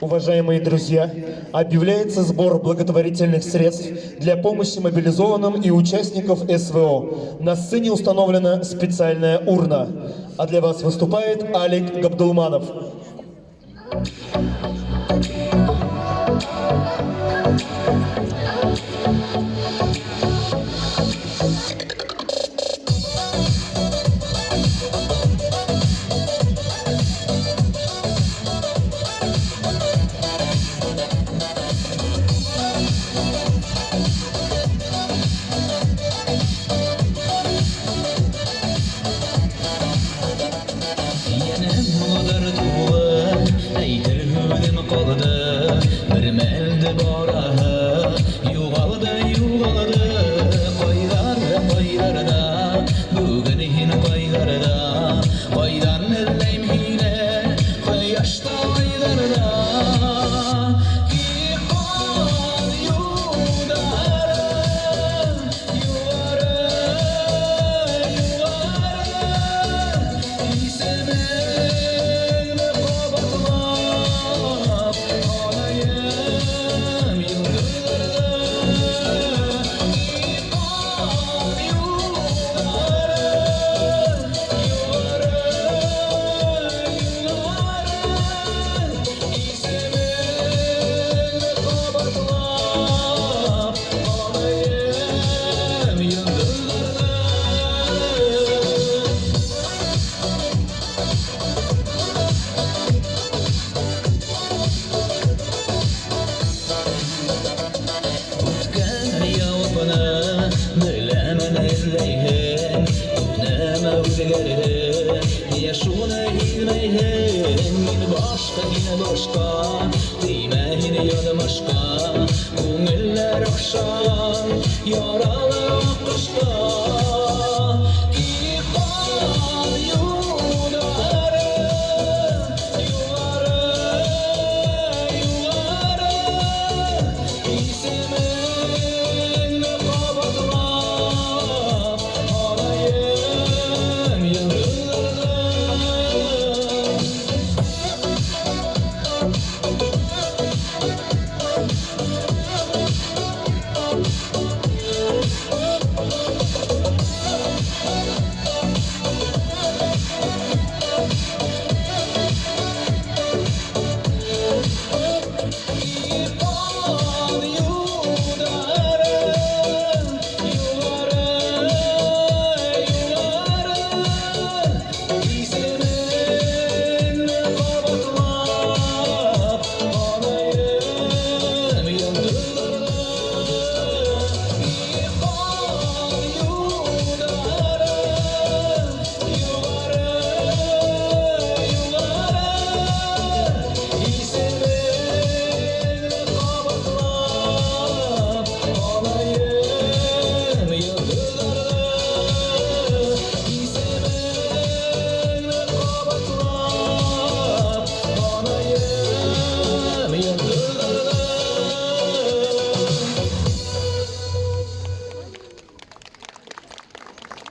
Уважаемые друзья, объявляется сбор благотворительных средств для помощи мобилизованным и участников СВО. На сцене установлена специальная урна. А для вас выступает Алик Габдулманов. Әйтер һүҙем ҡалды, бер мәлде бараһы yüreğin Üpneme üzegerine Yaşuna yüreğin Yine başka Değmeyin yanım aşka Gönüller akşam Yaralar akışta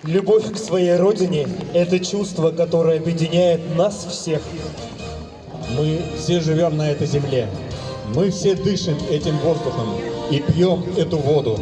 Любовь к своей родине – это чувство, которое объединяет нас всех. Мы все живем на этой земле. Мы все дышим этим воздухом и пьем эту воду.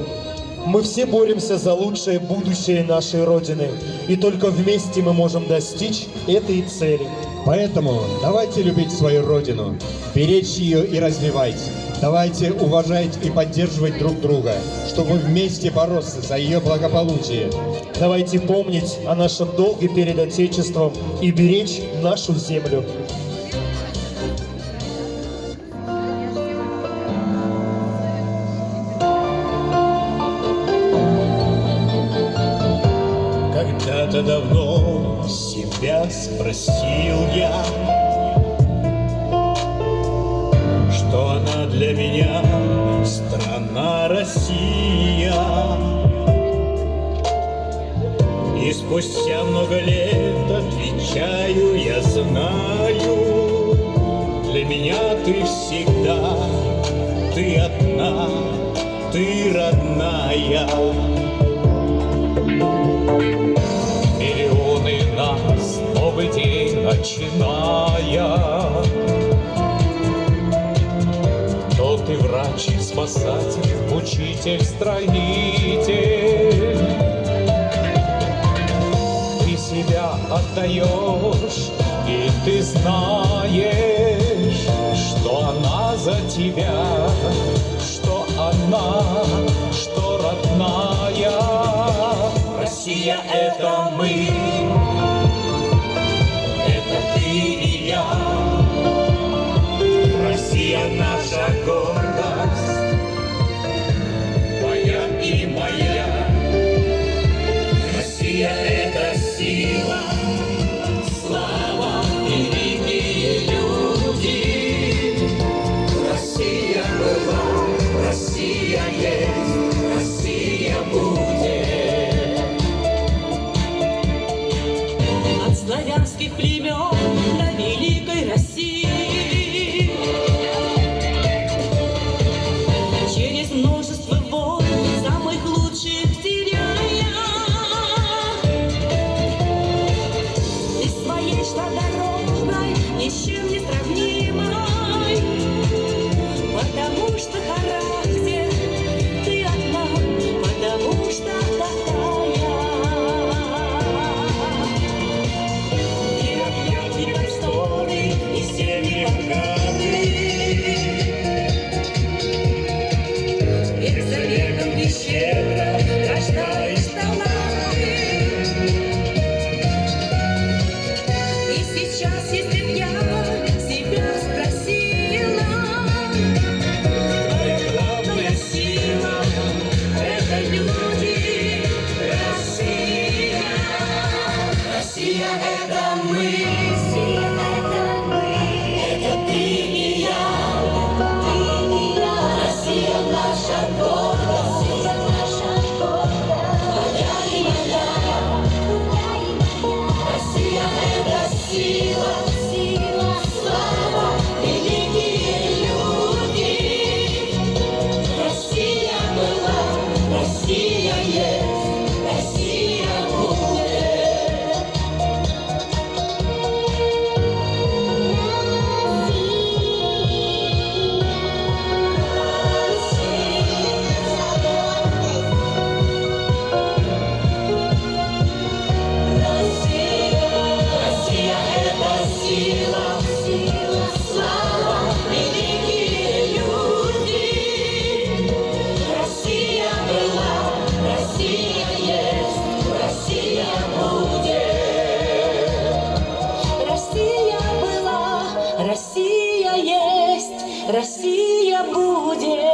Мы все боремся за лучшее будущее нашей Родины. И только вместе мы можем достичь этой цели. Поэтому давайте любить свою Родину, беречь ее и развивать. Давайте уважать и поддерживать друг друга, чтобы вместе бороться за ее благополучие. Давайте помнить о нашем долге перед Отечеством и беречь нашу землю. Когда-то давно себя спросил я, что она для меня страна Россия. И спустя много лет отвечаю, я знаю, для меня ты всегда, ты одна, ты родная. Миллионы нас новый день начиная. Кто ты, врач, спасатель, учитель, строитель? Ты себя отдаешь, и ты знаешь, что она за тебя, что она, что родная. Россия — это мы, это ты и я. Россия — наша гордость, твоя и моя. Россия — это сила, слава, великие люди. Россия была, Россия есть, Россия будет. От славянских племен до великой России через множество вод самых лучших теряя ты своей штодорожной ни с чем не сравнимой, потому что характер ты одна, потому что такая. это мы. Это ты и я. Россия наша гордость. Моя и моя. Россия это сила. Слава, великие люди. Россия была, Россия есть, Россия будет. Россия это сила, слава, великие люди. Россия была, Россия есть, Россия будет. Россия была, Россия есть, Россия будет.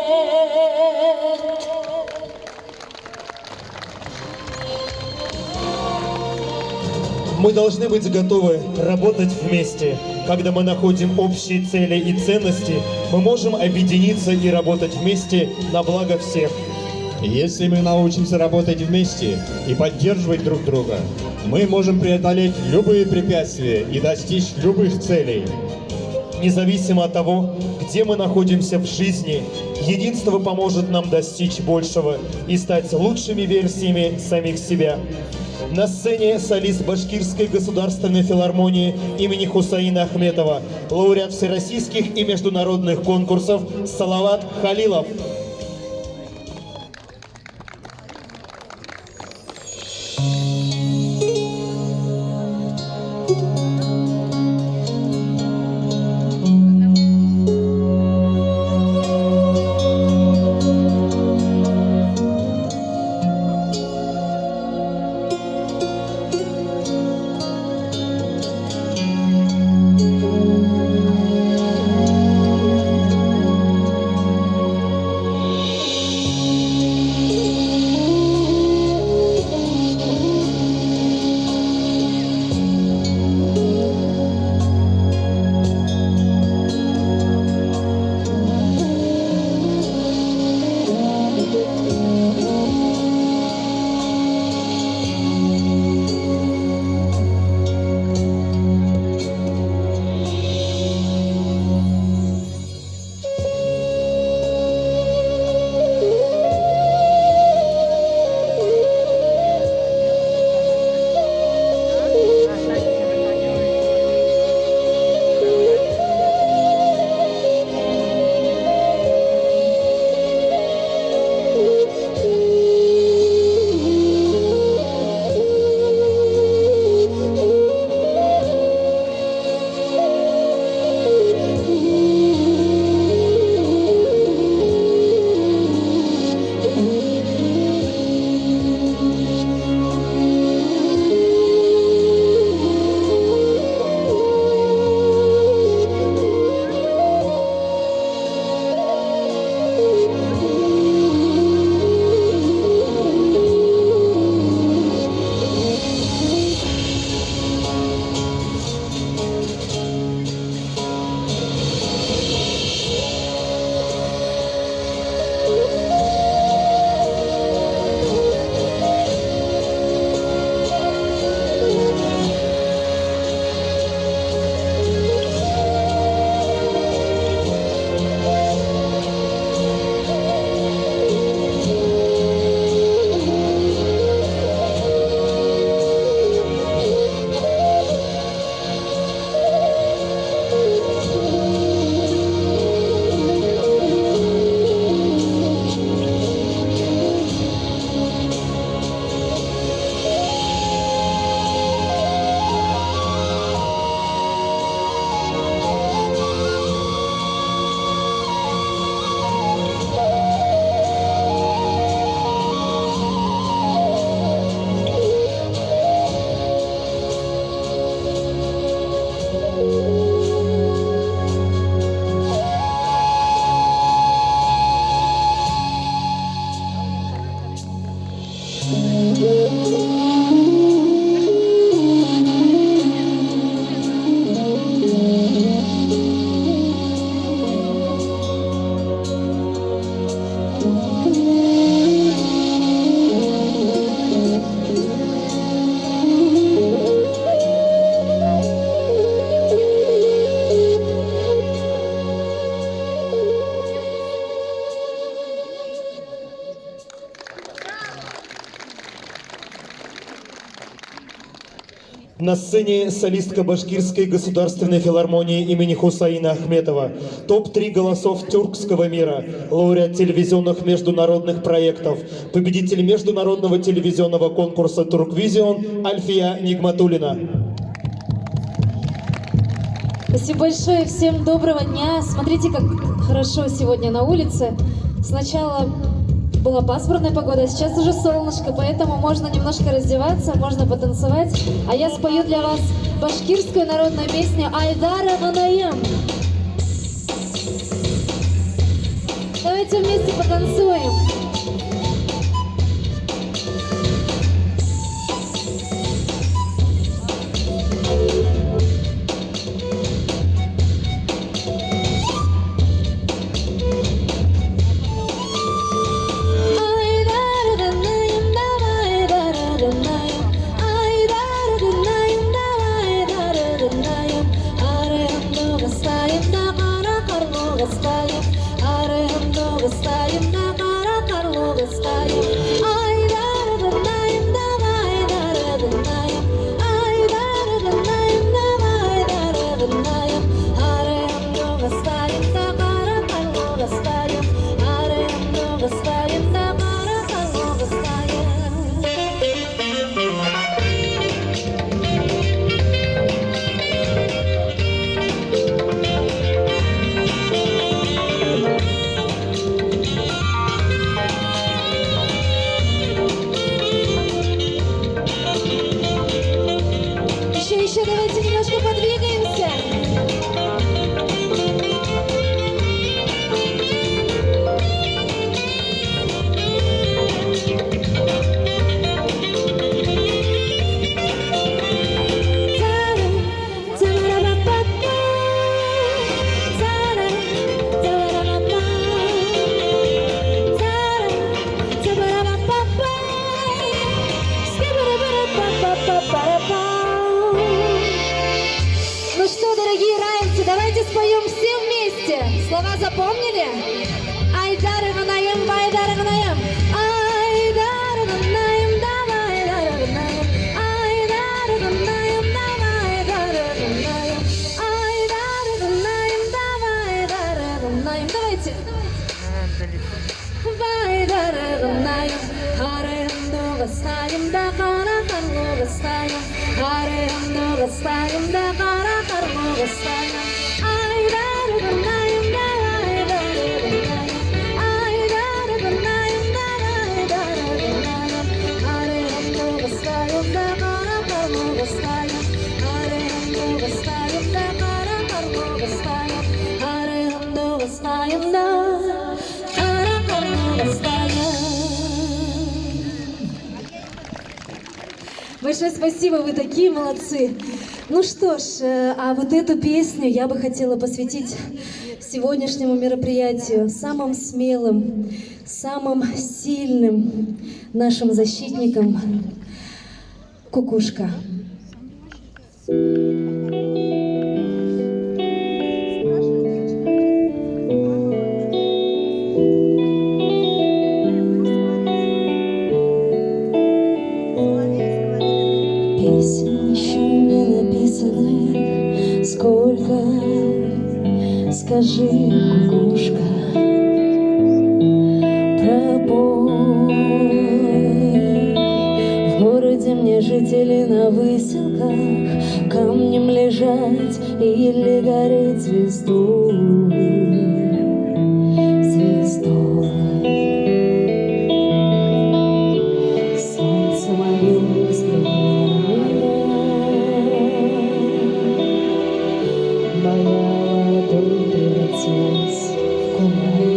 Мы должны быть готовы работать вместе. Когда мы находим общие цели и ценности, мы можем объединиться и работать вместе на благо всех. Если мы научимся работать вместе и поддерживать друг друга, мы можем преодолеть любые препятствия и достичь любых целей. Независимо от того, где мы находимся в жизни, единство поможет нам достичь большего и стать лучшими версиями самих себя. На сцене солист Башкирской государственной филармонии имени Хусаина Ахметова, лауреат всероссийских и международных конкурсов Салават Халилов. На сцене солистка Башкирской государственной филармонии имени Хусаина Ахметова, топ-3 голосов тюркского мира, лауреат телевизионных международных проектов, победитель международного телевизионного конкурса «Турквизион» Альфия Нигматуллина. Спасибо большое, всем доброго дня. Смотрите, как хорошо сегодня на улице. Сначала была пасмурная погода, а сейчас уже солнышко, поэтому можно немножко раздеваться, можно потанцевать. А я спою для вас башкирскую народную песню «Айдара Манаям». Давайте вместе потанцуем. Еще давайте немножко подвигаемся. Ну что, дорогие раевцы, давайте споем все вместе. Слова запомнили? Айдары Манаям, Айдары Манаям. Айдары Манаям, давай, Айдары Манаям. Айдары Манаям, давай, Айдары Манаям. Айдары Манаям, давай, Айдары Манаям. Давайте. Айдары Манаям. Аренду гастаем, да кара карну гастаем. Аренду гастаем, да кара карну гастаем. Айдары Манаям, давай, Айдары Манаям. Айдары Манаям, давай, Айдары Манаям. Аренду гастаем, да кара карну гастаем. Аренду гастаем, да кара карну гастаем. Аренду гастаем, да кара карну гастаем. Большое спасибо, вы такие молодцы. Ну что ж, а вот эту песню я бы хотела посвятить сегодняшнему мероприятию самым смелым, самым сильным нашим защитникам. Кукушка. Песен еще не написаны, сколько, скажи, кукушка, пробой. В городе мне жители на выселках камнем лежать или гореть звездой, звездой. Солнце мое моя ладонь превратилась в кулак.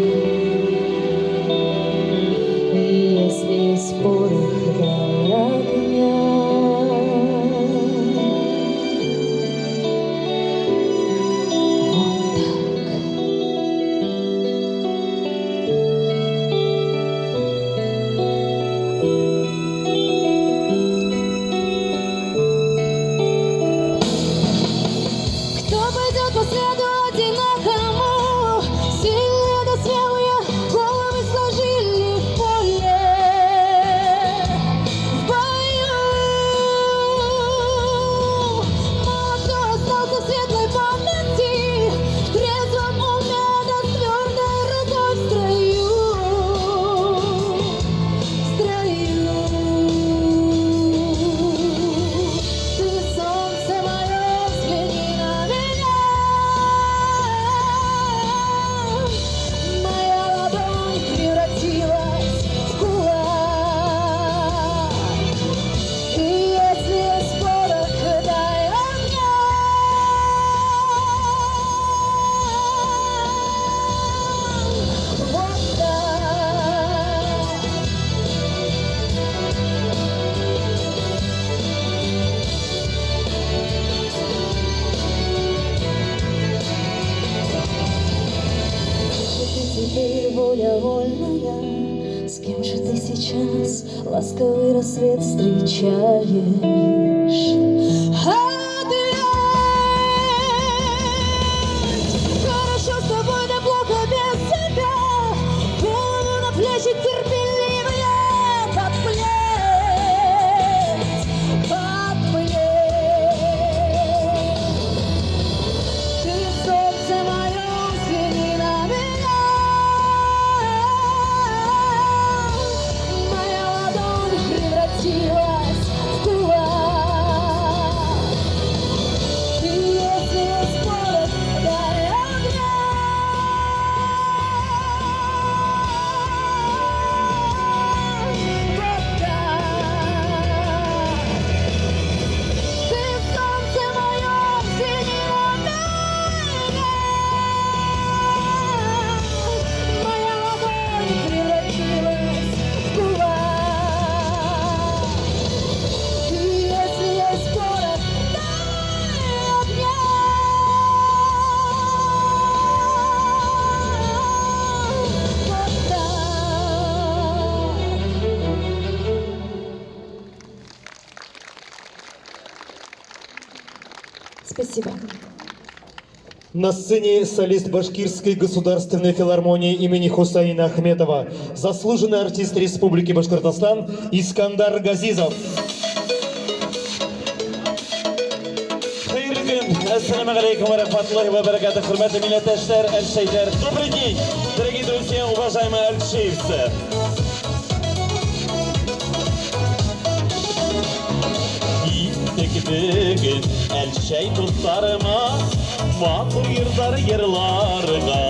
И если из порох до огня вот так довольная? С кем же ты сейчас ласковый рассвет встречаешь? Хорошо с тобой, да плохо без тебя. Голову на плечи терпеливые подплеть. Ты солнце мое, взгляни на меня. Моя ладонь превратилась в кулак. Ты если есть повод, дай огня. Вот так. Ты солнце мое, взгляни на меня. Моя ладонь превратилась в кулак. Ты если есть повод, дай огня. Вот так. Спасибо. На сцене солист Башкирской государственной филармонии имени Хусаина Ахметова, заслуженный артист Республики Башкортостан Искандар Газизов. Ассаламу алейкум ва рахматуллахи ва баракатух. Хурматли милләттәшләр, әлшәйләр. Добрый день, дорогие друзья, уважаемые альшеевцы. Бөгін әлшәй достарыма, матур йырдар йырларга.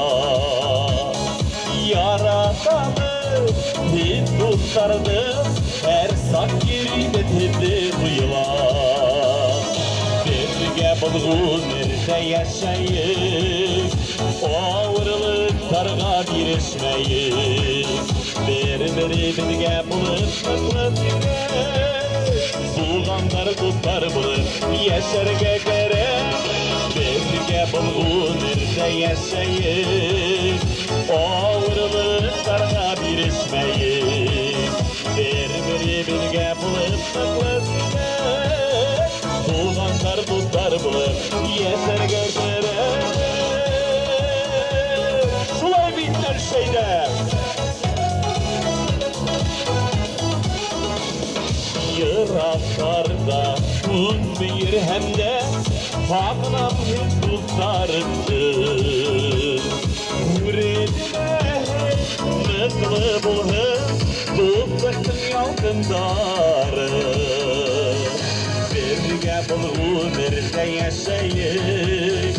Яратамын тез достарды, әр сак йөрүдә тепле буйла. Бергә булган яшәйек, авырлыктарга бирешмәйек. Бер-беребезгә булып Bulganlar tutlar bulur, yaşarga gerek. Bezge bulgun nerede yaşayık, ağırlıklarına birişmeyik. Bir-birine bulup saklasık, bulganlar tutlar bulur, yaşarga gerek. Şulay bitler şeyde. Yıraklarda tuz bir hem de Fağınam hep tuzlardı Üretime mıklı bulhım Tutlasın yalkındarı Birge bulğun nerede yaşayık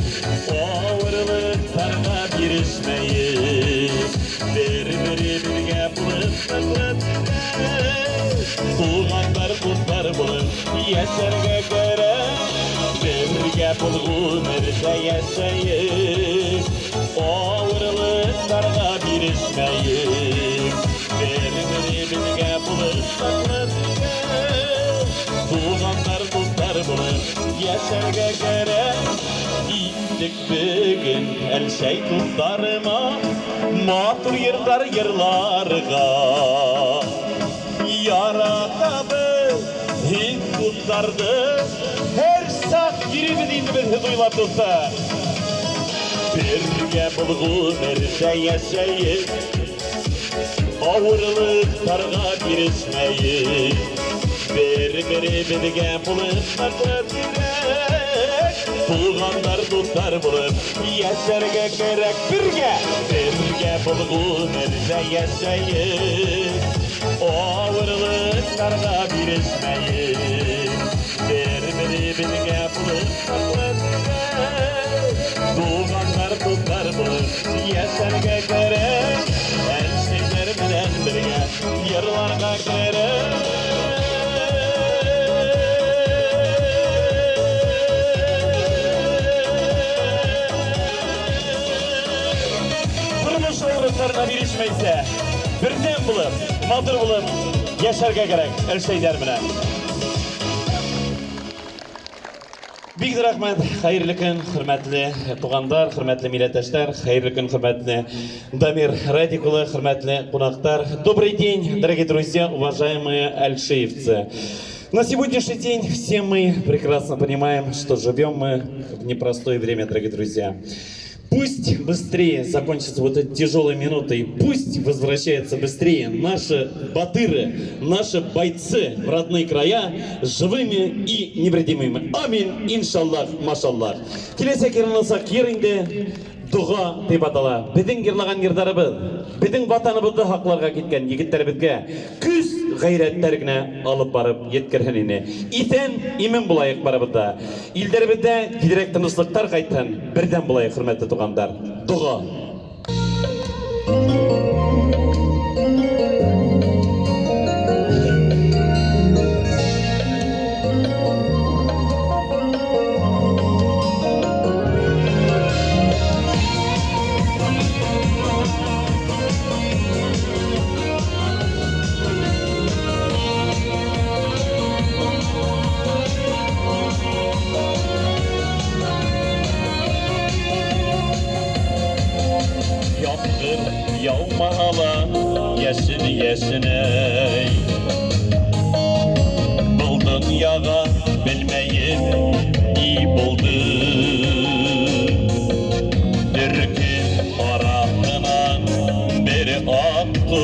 Ağırlıklarına birişmeyik Birge bulup saklasın Tuğanlar tutlar bulun, yaşarga gerek. Birge bulğun nerede yaşayık, ağırlıklarına birişmeyik. Birge bulup saklasın, tuğanlar tutlar bulun, yaşarga gerek. Gittik bugün әлшәй dostlarıma, matur yırlar yırlarga. Yaratabı, hit kutlardı, her sak giribin indi bir hız uylap dostlar. Birge bulğun nerede yaşayık, ağırlıklarga birişmeyik. Bir-biribizge bulup saklasırek, Tuğanlar tutlar bulup yaşarga gerek. Birge bulğun nerede yaşayık, ağırlıklarga birişmeyik. Bir-biribizge bulup saklasırek, Tuğanlar tutlar bulup yaşarga gerek. Әлшәйләр белән бергә йырларга кирәк. Тормыш авырлыкларына бирешмәйсә, бердәм булып, матур булып яшәргә кирәк әлшәйләр белән. Бик рахмет, хәерле көн, хөрмәтле тугандар, хөрмәтле милләттәшләр, хәерле көн, хөрмәтле Дамир Радик улы, хөрмәтле кунаклар. Добрый день, дорогие друзья, уважаемые альшеевцы. На сегодняшний день все мы прекрасно понимаем, что живем мы в непростое время, дорогие друзья. Пусть быстрее закончится вот эти тяжелые минуты, и пусть возвращаются быстрее наши батыры, наши бойцы в родные края живыми и невредимыми. Амин, иншаллах, машаллах. Келесі керінлісі керінде дұға деп атала. Біздің керлаған ердарыбыз, біздің ватаныбызды хақларға кеткен егіттерімізге күз ғайраттарына алып барып еткерхеніне. Итен имен бұлайық барыбызда. Илдерімізде тезірек тыныслықтар қайтқан бірден бұлайық, құрметті туғандар. Дұға. Yağmalı yeşil yeşiney Buldun yağa bilmeyim iyi buldu Bir gün arasından beri akmış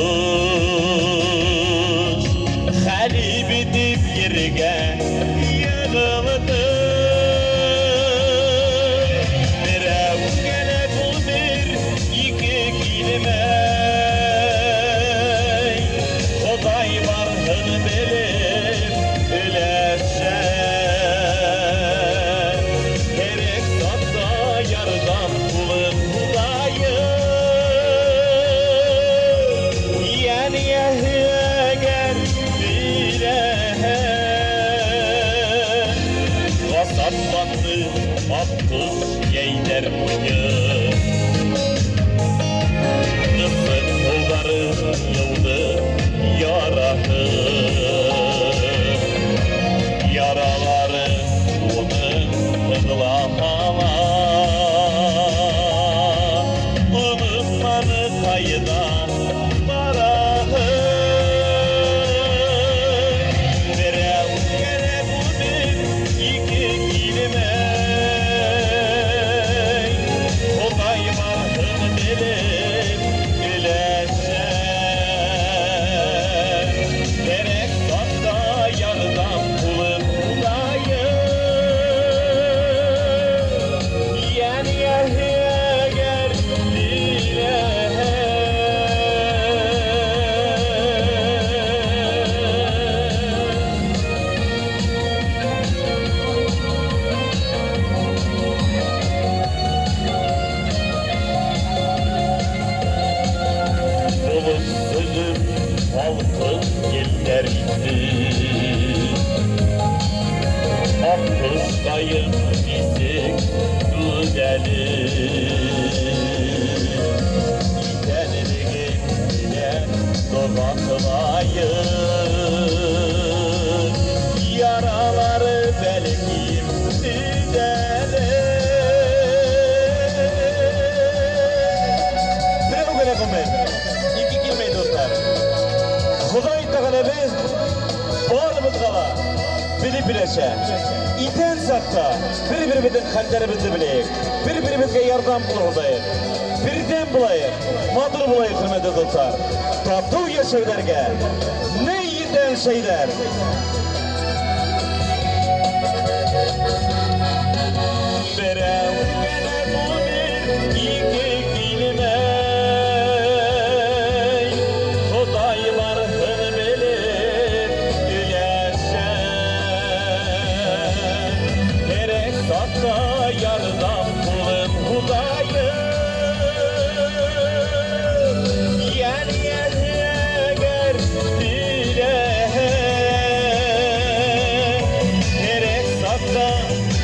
Halip edip yerine yığıldı Birev gele bu bir iki kelime Yaraları belki düzelir Bravo Galekomen, iki kelmeyi dostlar Xudoy tağalabi, bolimiz qala, bilip-bileşe İten sakta, bir-birimizin hallerimizni bileyik Bir-birimizga yordam qilib birden bulayıq, madur bulayıq hürmetli dostlar Tatlı yaşaylarga, ne yiden şeyler Berem gene bu bir iki kelime Xuday barhını bilip güleşen Gerek sakta yardım kulun Xudayı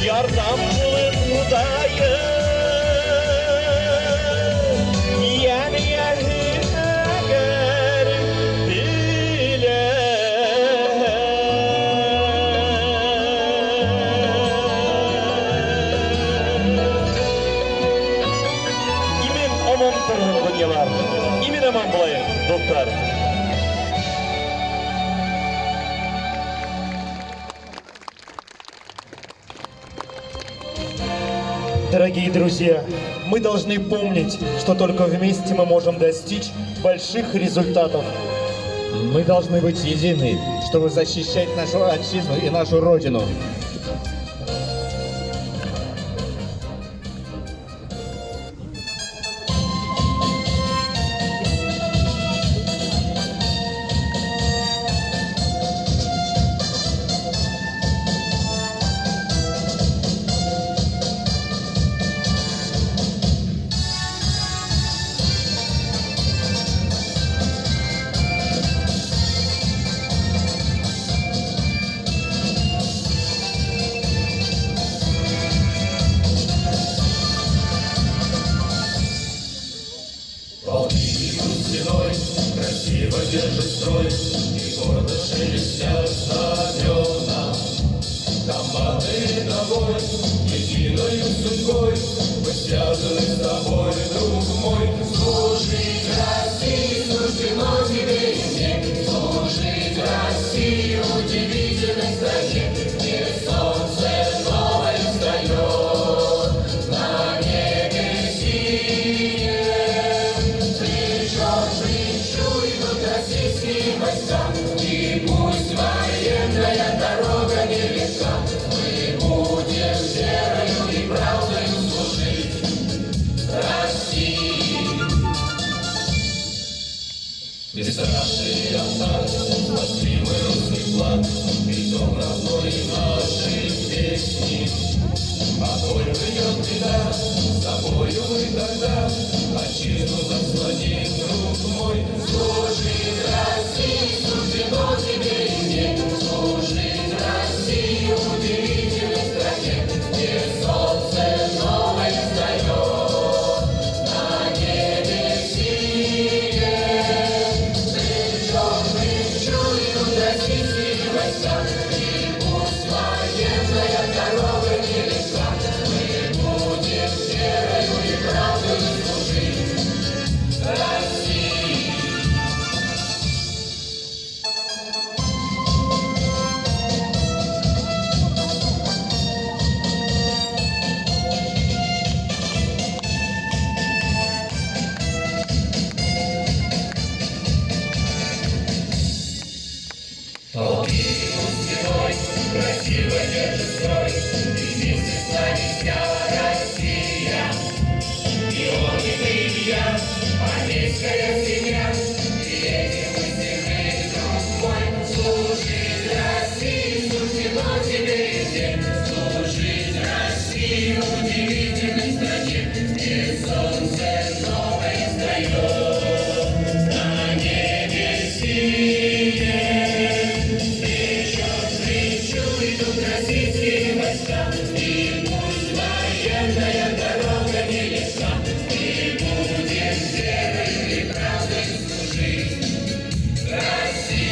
Yardım bulun Xudayı Yani eğer bile Дорогие друзья, мы должны помнить, что только вместе мы можем достичь больших результатов. Мы должны быть едины, чтобы защищать нашу отчизну и нашу Родину. Красиво держит строй, и гордо шелестят знамена. Командой тобой, единою судьбой, мы связаны с тобой, друг мой. Служить России суждено тебе и мне, служить России удивительной стране, где солнце новое встает на небе синем. Российские войска, и пусть военная дорога нелегка, мы будем верою и правдою служить России. Бесстрашный автор, спасибый русский флаг, и дом родной нашей песни. А только идет беда, с тобою мы тогда отчизну заслоним, друг мой. Служить России суждено тебе и мне, служить России удивительной стране, где солнце новое встает на небе синем. Плечом идут российские войска, и пусть военная дорога нелегка, мы будем верою и правдою служить России. Красиво держит строй, и вместе с нами вся Россия. И он, и ты, и я, армейская семья, и этим мы сильны, друг мой. Служить России суждено тебе и мне, служить России удивительной стране, где солнце новое встает на небе синем. Российские войска, и пусть военная дорога нелегка, и будем верою и правдой служить России.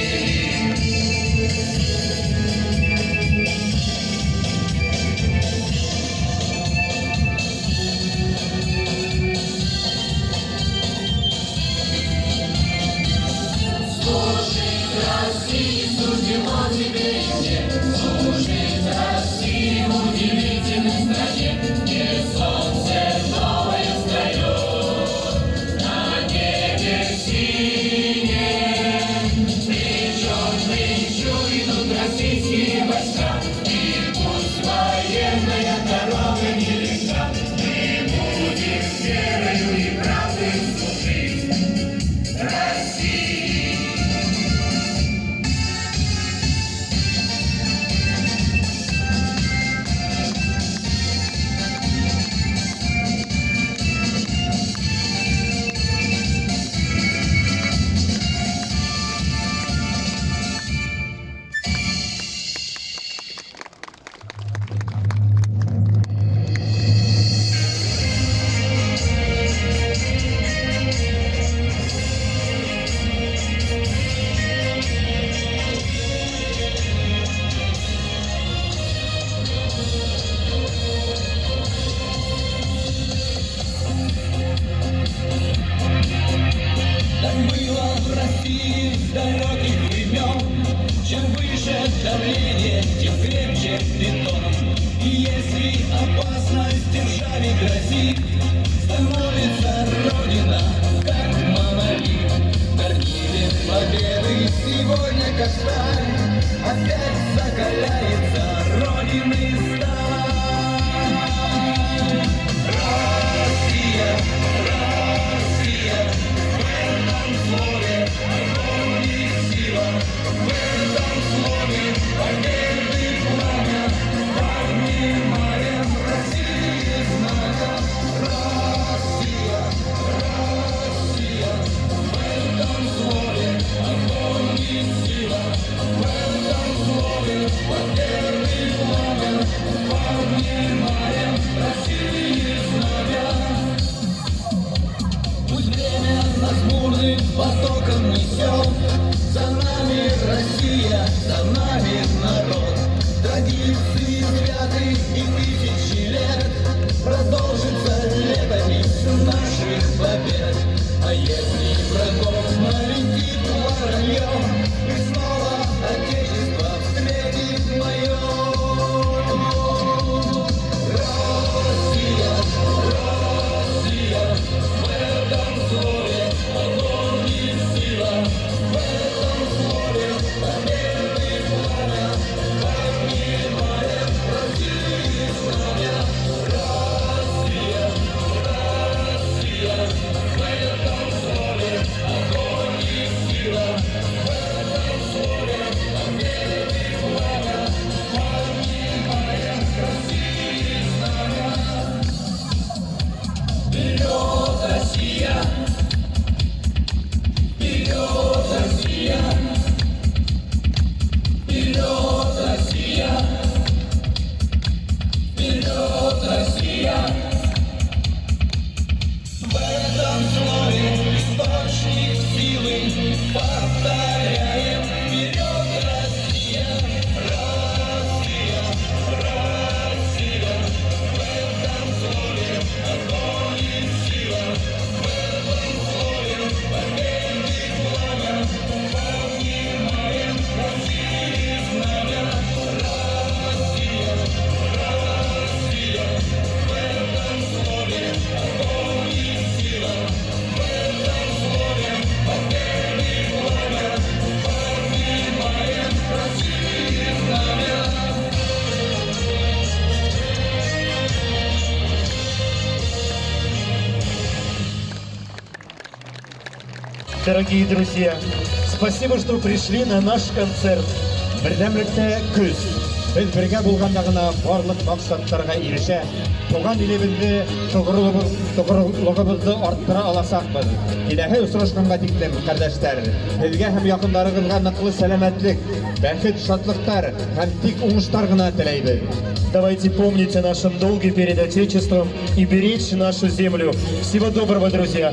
Служить России суждено тебе и мне, служить России удивительной стране, где солнце новое встает на небе синем. Плечом идут российские войска, и пусть военная дорога нелегка, мы будем верою и правдой служить России. Чем выше давление, тем крепче бетон. И если опасность державе грозит, становится Родина, как монолит. На ниве победы сегодня каштан, опять закаляется Родины сталь. Россия, Россия, в этом слове огонь и сила, в этом слове победы пламя, поднимаем России знамя. Россия, Россия, в этом слове огонь и сила, в этом слове победы пламя, поднимаем России знамя. Пусть время нас бурным потоком несет, за нами Россия, за нами народ. Традиции святы и тысячи лет продолжится летопись наших побед. А если врагов налетит воронье, и снова Отечество встретит мое. Россия, Россия, в этом слове огонь и сила, в этом слове победы пламя, поднимаем России знамя. Россия, Россия, в этом слове огонь и сила, в этом слове победы пламя, поднимаем России знамя. Вперед, Россия! Вперед, Россия! Вперед, Россия! Вперед, Россия! В этом слове источник силы, повторяем: вперед, Россия! Россия! Россия! В этом слове огонь и сила, в этом слове победы пламя, поднимаем России знамя. Россия, Россия, в этом слове огонь и сила, в этом слове победы пламя, поднимаем России знамя. Дорогие друзья, спасибо, что пришли на наш концерт. Бердәмлектә көз. Без бергә булганда гына барлык максаттарга ирешә. Туган илебезне тугрылыгыбызны арттыра аласакбыз. Киләһе очрашканга тиклем, кардәшләр, сезгә һәм якыннарыгызга ныклы сәламәтлек, бәхет, шатлыктар һәм тик уңышлар гына теләйбез. Давайте помнить о нашем долге перед Отечеством и беречь нашу землю. Всего доброго, друзья!